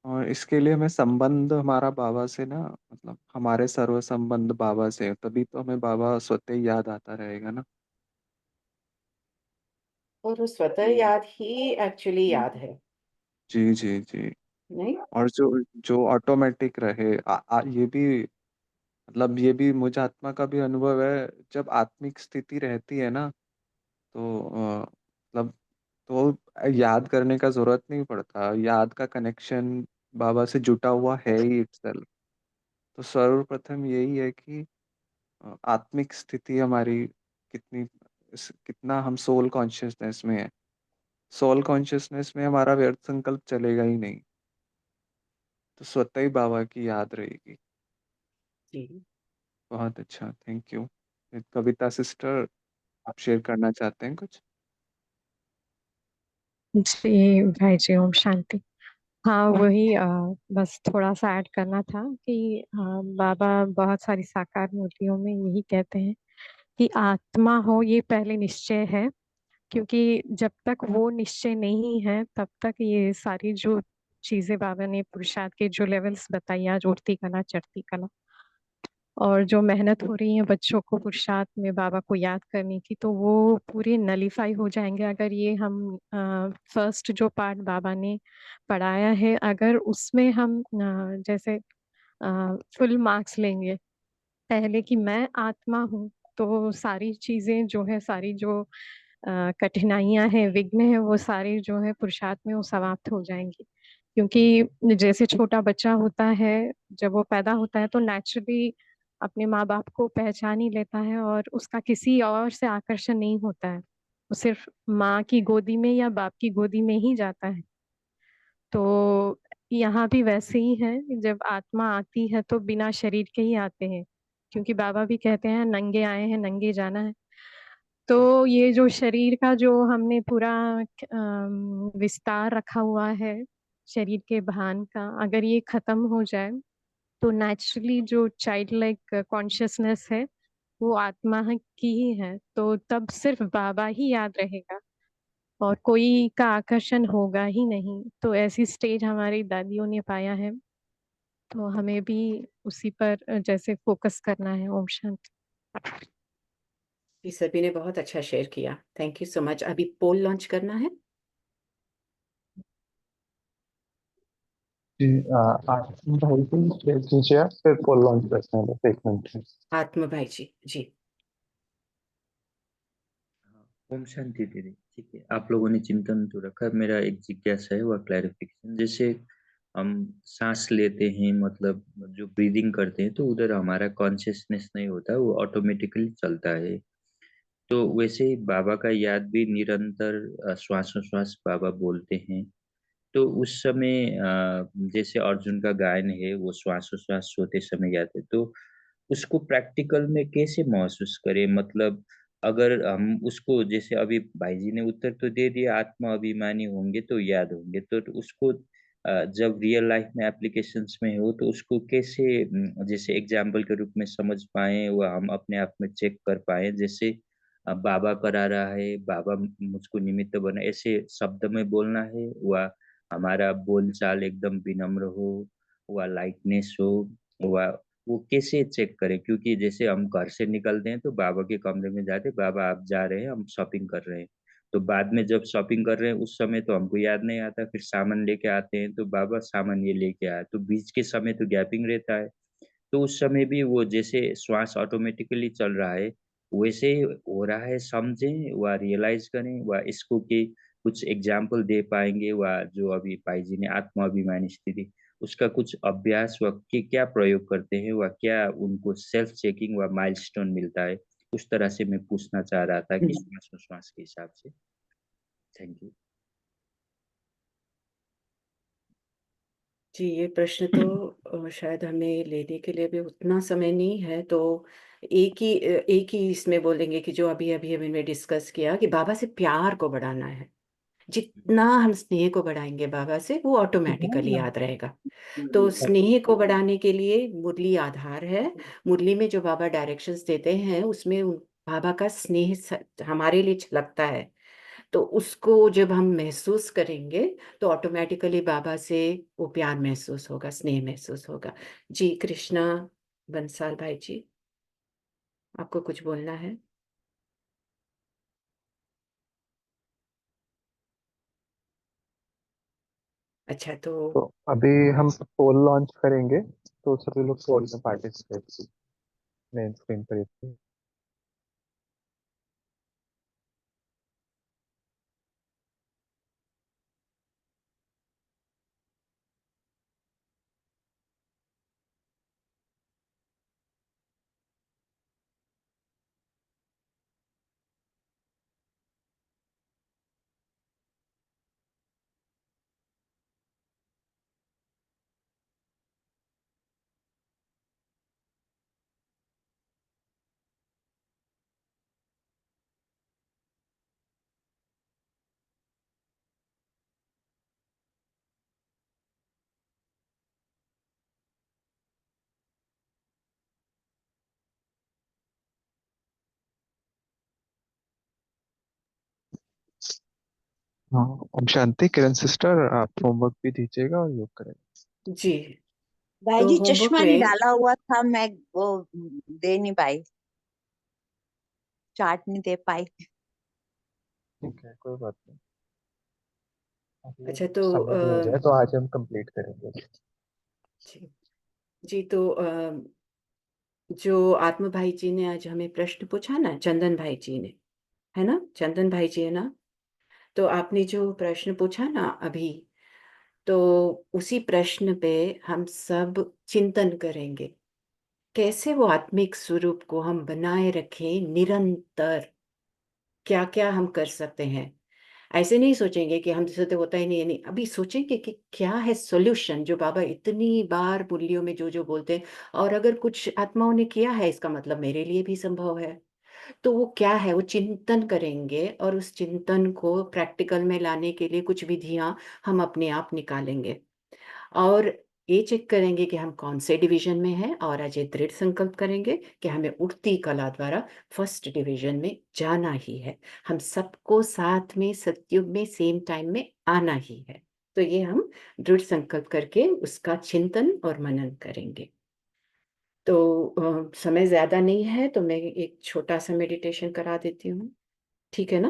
[SPEAKER 3] और इसके लिए हमें संबंध हमारा बाबा से ना, मतलब हमारे सर्व संबंध बाबा से है, तभी तो हमें बाबा स्वतः ही याद आता रहेगा ना।
[SPEAKER 1] और वो स्वतः याद ही एक्चुअली याद है,
[SPEAKER 3] जी जी जी।
[SPEAKER 1] नहीं?
[SPEAKER 3] और जो जो ऑटोमेटिक रहे, ये भी, मतलब ये भी मुझे आत्मा का भी अनुभव है। जब आत्मिक स्थिति रहती है ना, तो मतलब तो याद करने का जरूरत नहीं पड़ता, याद का कनेक्शन बाबा से जुटा हुआ है ही इटसेल्फ। तो सर्वप्रथम यही है कि आत्मिक स्थिति हमारी कितनी, कितना हम सोल कॉन्शियसनेस में है। सोल कॉन्शियसनेस में हमारा व्यर्थ संकल्प चलेगा ही नहीं, तो स्वतः ही बाबा की याद रहेगी।
[SPEAKER 1] जी।
[SPEAKER 3] बहुत अच्छा, थैंक यू। कविता सिस्टर, आप शेयर करना चाहते हैं कुछ?
[SPEAKER 10] जी भाई जी, ओम शांति। हाँ वही बस थोड़ा सा ऐड करना था कि बाबा बहुत सारी साकार मूर्तियों में यही कहते हैं कि आत्मा हो ये पहले निश्चय है, क्योंकि जब तक वो निश्चय नहीं है तब तक ये सारी जो चीजें बाबा ने पुरुषार्थ के जो लेवल्स बताई, आज उठती कला चढ़ती कला, और जो मेहनत हो रही है बच्चों को पुरुषार्थ में बाबा को याद करने की, तो वो पूरे नलीफाई हो जाएंगे अगर ये हम फर्स्ट जो पार्ट बाबा ने पढ़ाया है, अगर उसमें हम जैसे फुल मार्क्स लेंगे पहले कि मैं आत्मा हूँ, तो सारी चीजें जो है, सारी जो कठिनाइयां हैं, विघ्न है, वो सारी जो है पुरुषार्थ में वो समाप्त हो जाएंगी। क्योंकि जैसे छोटा बच्चा होता है, जब वो पैदा होता है तो नेचुरली अपने माँ बाप को पहचान ही लेता है और उसका किसी और से आकर्षण नहीं होता है, वो सिर्फ माँ की गोदी में या बाप की गोदी में ही जाता है। तो यहाँ भी वैसे ही है, जब आत्मा आती है तो बिना शरीर के ही आते हैं, क्योंकि बाबा भी कहते हैं नंगे आए हैं नंगे जाना है। तो ये जो शरीर का जो हमने पूरा विस्तार रखा हुआ है शरीर के भान का, अगर ये खत्म हो जाए तो नेचुरली जो चाइल्ड लाइक कॉन्शियसनेस है वो आत्मा की ही है, तो तब सिर्फ बाबा ही याद रहेगा और कोई का आकर्षण होगा ही नहीं। तो ऐसी स्टेज हमारी दादियों ने पाया है, तो हमें भी उसी पर जैसे फोकस करना है। ओम शांति।
[SPEAKER 1] ये सभी ने बहुत अच्छा शेयर किया, थैंक यू सो मच। अभी पोल लॉन्च करना है।
[SPEAKER 11] जी आत्म भाई जी शेयर कीजिए आप, फिर पोल लॉन्च करते हैं, बस 1 मिनट में।
[SPEAKER 1] आत्मा भाई जी। जी।
[SPEAKER 12] ओम शांति दीदी। ठीक है, आप लोगों ने चिंतन तो रखा, मेरा एक जिज्ञासा है वह क्लैरिफिकेशन। जैसे हम सांस लेते हैं, मतलब जो ब्रीदिंग करते हैं, तो उधर हमारा कॉन्शियसनेस नहीं होता, वो ऑटोमेटिकली चलता है। तो वैसे ही बाबा का याद भी निरंतर श्वासोश्वास बाबा बोलते हैं। तो उस समय जैसे अर्जुन का गायन है वो श्वासोश्वास सोते समय गाते, तो उसको प्रैक्टिकल में कैसे महसूस करें? मतलब अगर हम उसको, जैसे अभी भाई जी ने उत्तर तो दे दिया, आत्मा अभिमानी होंगे तो याद होंगे, तो उसको जब रियल लाइफ में एप्लीकेशंस में हो तो उसको कैसे जैसे एग्जाम्पल के रूप में समझ पाएँ, व हम अपने आप में चेक कर पाएँ? जैसे बाबा करा रहा है, बाबा मुझको निमित्त बना, ऐसे शब्द में बोलना है, व हमारा बोलचाल एकदम विनम्र हो, व लाइटनेस हो, व वो कैसे चेक करें? क्योंकि जैसे हम घर से निकलते हैं तो बाबा के कमरे में जाते, बाबा आप जा रहे हैं, हम शॉपिंग कर रहे हैं। तो बाद में जब शॉपिंग कर रहे हैं उस समय तो हमको याद नहीं आता, फिर सामान लेके आते हैं तो बाबा सामान ये लेके आया, तो बीच के समय तो गैपिंग रहता है। तो उस समय भी वो जैसे श्वास ऑटोमेटिकली चल रहा है, वैसे ही हो रहा है, समझें व रियलाइज़ करें, व इसको कि कुछ एग्ज़ाम्पल दे पाएँगे, व जो अभी भाई जी ने आत्माभिमानी स्थिति, उसका कुछ अभ्यास व के क्या प्रयोग करते हैं, व क्या उनको सेल्फ चेकिंग व माइलस्टोन मिलता है? उस तरह से मैं पूछना चाह रहा था कि श्वासोश्वास के हिसाब से। Thank you.
[SPEAKER 1] जी, ये प्रश्न तो शायद हमें लेने के लिए भी उतना समय नहीं है, तो एक ही इसमें बोलेंगे कि जो अभी-अभी हमने डिस्कस किया कि बाबा से प्यार को बढ़ाना है। जितना हम स्नेह को बढ़ाएँगे बाबा से, वो ऑटोमैटिकली याद रहेगा। तो स्नेह को बढ़ाने के लिए मुरली आधार है। मुरली में जो बाबा डायरेक्शंस देते हैं, उसमें बाबा का स्नेह हमारे लिए छलकता है। तो उसको जब हम महसूस करेंगे, तो ऑटोमैटिकली बाबा से वो प्यार महसूस होगा, स्नेह महसूस होगा। जी, कृष्णा बंसाल भाई जी, आपको कुछ बोलना है? अच्छा, तो
[SPEAKER 11] तो अभी हम पोल लॉन्च करेंगे, तो सभी लोग पोल में पार्टिसिपेट मेन स्क्रीन पर देखिए। हाँ, ओम शांति। किरण सिस्टर, आप होमवर्क भी दीजिएगा और योग करेंगे।
[SPEAKER 1] जी,
[SPEAKER 13] भाई
[SPEAKER 1] तो
[SPEAKER 13] जी
[SPEAKER 1] होमवर्क
[SPEAKER 13] चश्मा नहीं
[SPEAKER 1] में
[SPEAKER 13] डाला हुआ था, मैं वो दे नहीं पाई, चार्ट नहीं दे पाई।
[SPEAKER 11] ठीक है, कोई बात नहीं। अभी
[SPEAKER 1] अच्छा, तो
[SPEAKER 11] समय भी हो जाए तो आज हम कंप्लीट करेंगे।
[SPEAKER 1] जी, जी, तो जो आत्म भाई जी ने आज हमें प्रश्न पूछा ना, चंदन भाई जी ने, है ना? चंदन भाई जी है ना? तो आपने जो प्रश्न पूछा ना अभी, तो उसी प्रश्न पे हम सब चिंतन करेंगे। कैसे वो आत्मिक स्वरूप को हम बनाए रखें निरंतर? क्या-क्या हम कर सकते हैं? ऐसे नहीं सोचेंगे कि हमसे तो होता ही नहीं है, नहीं। अभी सोचेंगे कि क्या है सॉल्यूशन जो बाबा इतनी बार मुरलियों में जो-जो बोलते हैं, और अगर कुछ आत्माओं ने किया है, इसका मतलब मेरे लिए भी संभव है। तो वो क्या है, वो चिंतन करेंगे और उस चिंतन को प्रैक्टिकल में लाने के लिए कुछ विधियाँ हम अपने आप निकालेंगे। और ये चेक करेंगे कि हम कौन से डिवीज़न में हैं, और आज ये दृढ़ संकल्प करेंगे कि हमें उठती कला द्वारा फर्स्ट डिवीज़न में जाना ही है। हम सबको साथ में सतयुग में सेम टाइम में आना ही है। तो ये हम दृढ़ संकल्प करके उसका चिंतन और मनन करेंगे। तो समय ज़्यादा नहीं है, तो मैं एक छोटा-सा मेडिटेशन करा देती हूँ। ठीक है ना?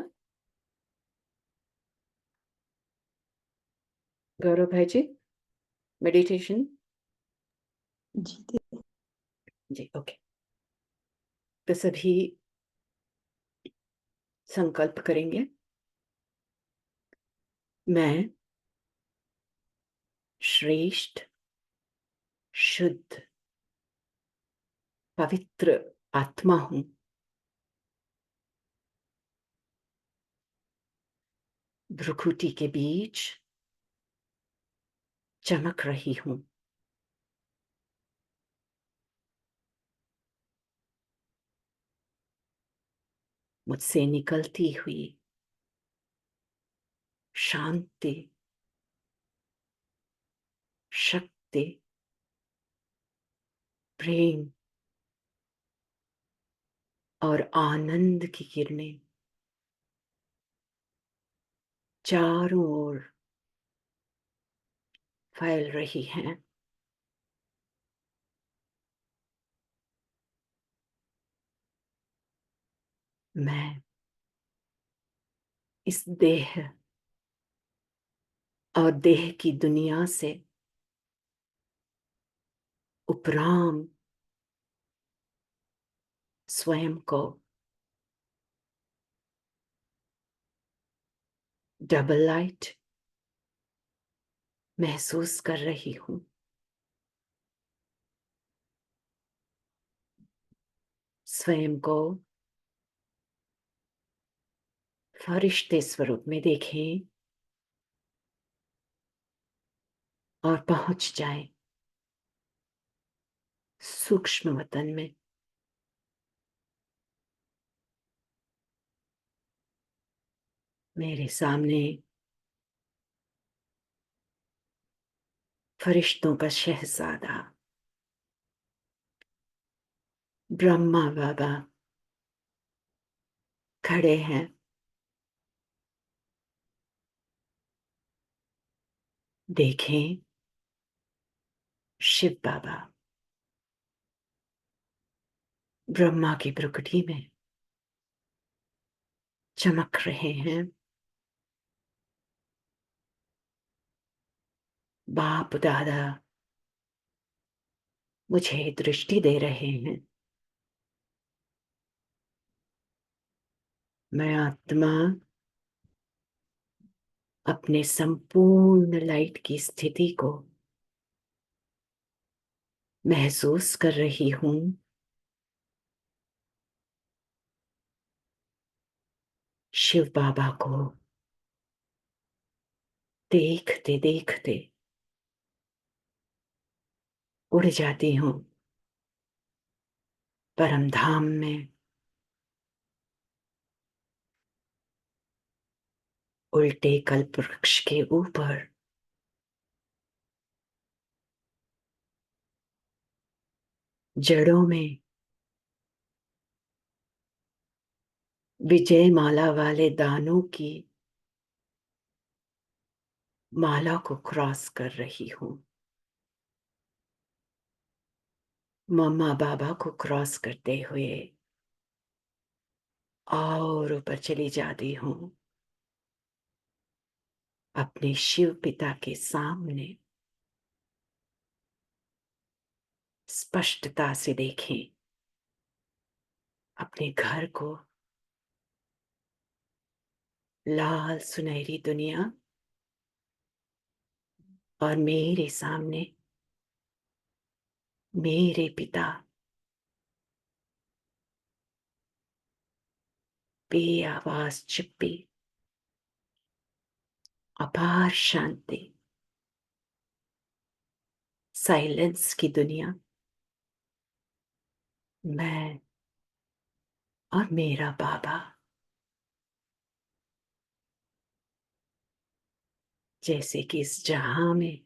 [SPEAKER 1] गौरव भाई जी, मेडिटेशन?
[SPEAKER 7] जी
[SPEAKER 1] जी, ओके। तो सभी संकल्प करेंगे। मैं श्रेष्ठ, शुद्ध, पवित्र आत्मा हूँ। भ्रुकुटी के बीच चमक रही हूं। मुझसे निकलती हुई शांति, शक्ति, प्रेम और आनंद की किरणें चारों ओर फैल रही हैं। मैं इस देह और देह की दुनिया से उपराम स्वयं को डबल लाइट महसूस कर रही हूं। स्वयं को फरिश्ते स्वरूप में देखें और पहुंच जाए सूक्ष्म वतन में। मेरे सामने फरिश्तों का शहजादा ब्रह्मा बाबा खड़े हैं। देखें, शिव बाबा ब्रह्मा की प्रकृति में चमक रहे हैं। बाप दादा मुझे दृष्टि दे रहे हैं। मैं आत्मा अपने संपूर्ण लाइट की स्थिति को महसूस कर रही हूं। शिव बाबा को देखते देखते उड़ जाती हूं परम धाम में। उल्टे कल्प वृक्ष के ऊपर जड़ों में विजय माला वाले दानों की माला को क्रॉस कर रही हूं। मम्मा बाबा को क्रॉस करते हुए और ऊपर चली जाती हूं अपने शिव पिता के सामने। स्पष्टता से देखें अपने घर को। लाल सुनहरी दुनिया और मेरे सामने मेरे पिता बेआवाज चुप्पी, अपार शांति, साइलेंस की दुनिया। मैं और मेरा बाबा जैसे कि इस जहां में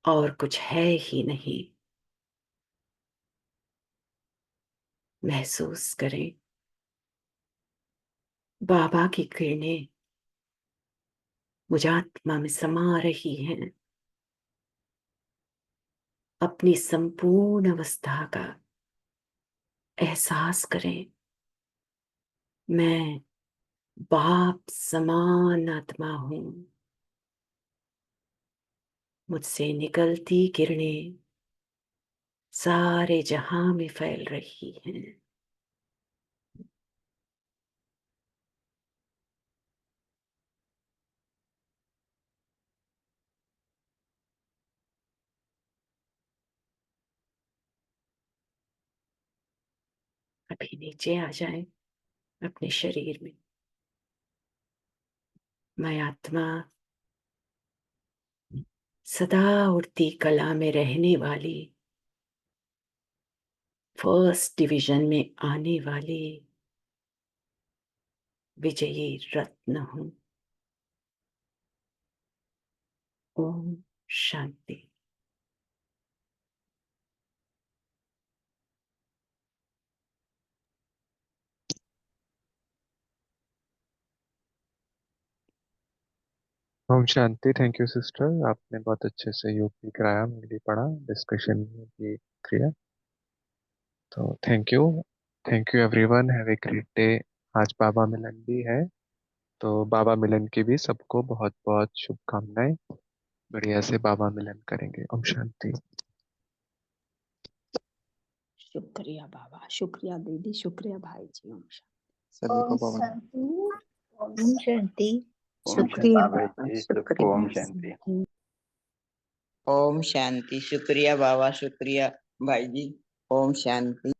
[SPEAKER 1] और कुछ है ही नहीं। महसूस करें बाबा की किरणें मुझ आत्मा में समा रही हैं। अपनी संपूर्ण अवस्था का एहसास करें। मैं बाप समान आत्मा हूं। मुझसे निकलती किरणें सारे जहां में फैल रही हैं। अभी नीचे आ जाए अपने शरीर में। मैं आत्मा सदा उड़ती कला में रहने वाली, फर्स्ट डिवीजन में आने वाली विजयी रत्न हूं। ओम शांति।
[SPEAKER 11] ओम शांति। थैंक यू सिस्टर, आपने बहुत अच्छे से योग भी कराया, मैं भी पढ़ा, डिस्कशन भी किया। तो thank you everyone, have a great day. आज बाबा मिलन भी है, तो बाबा मिलन की भी सबको बहुत बहुत शुभकामनाएं। बढ़िया से बाबा मिलन करेंगे। ओम शांति।
[SPEAKER 7] शुक्रिया बाबा, शुक्रिया दीदी, शुक्रिया भाई जी। ओम
[SPEAKER 8] सभी
[SPEAKER 5] ओम
[SPEAKER 8] को बाबा
[SPEAKER 5] शांति। ओम
[SPEAKER 13] ओम शांति।
[SPEAKER 7] शुक्रिया
[SPEAKER 14] भाई
[SPEAKER 7] बाबा,
[SPEAKER 14] जी,
[SPEAKER 7] शुक्रिया।
[SPEAKER 14] ओम शांति।
[SPEAKER 2] ओम शांति। शुक्रिया बाबा, शुक्रिया भाई जी। ओम शांति।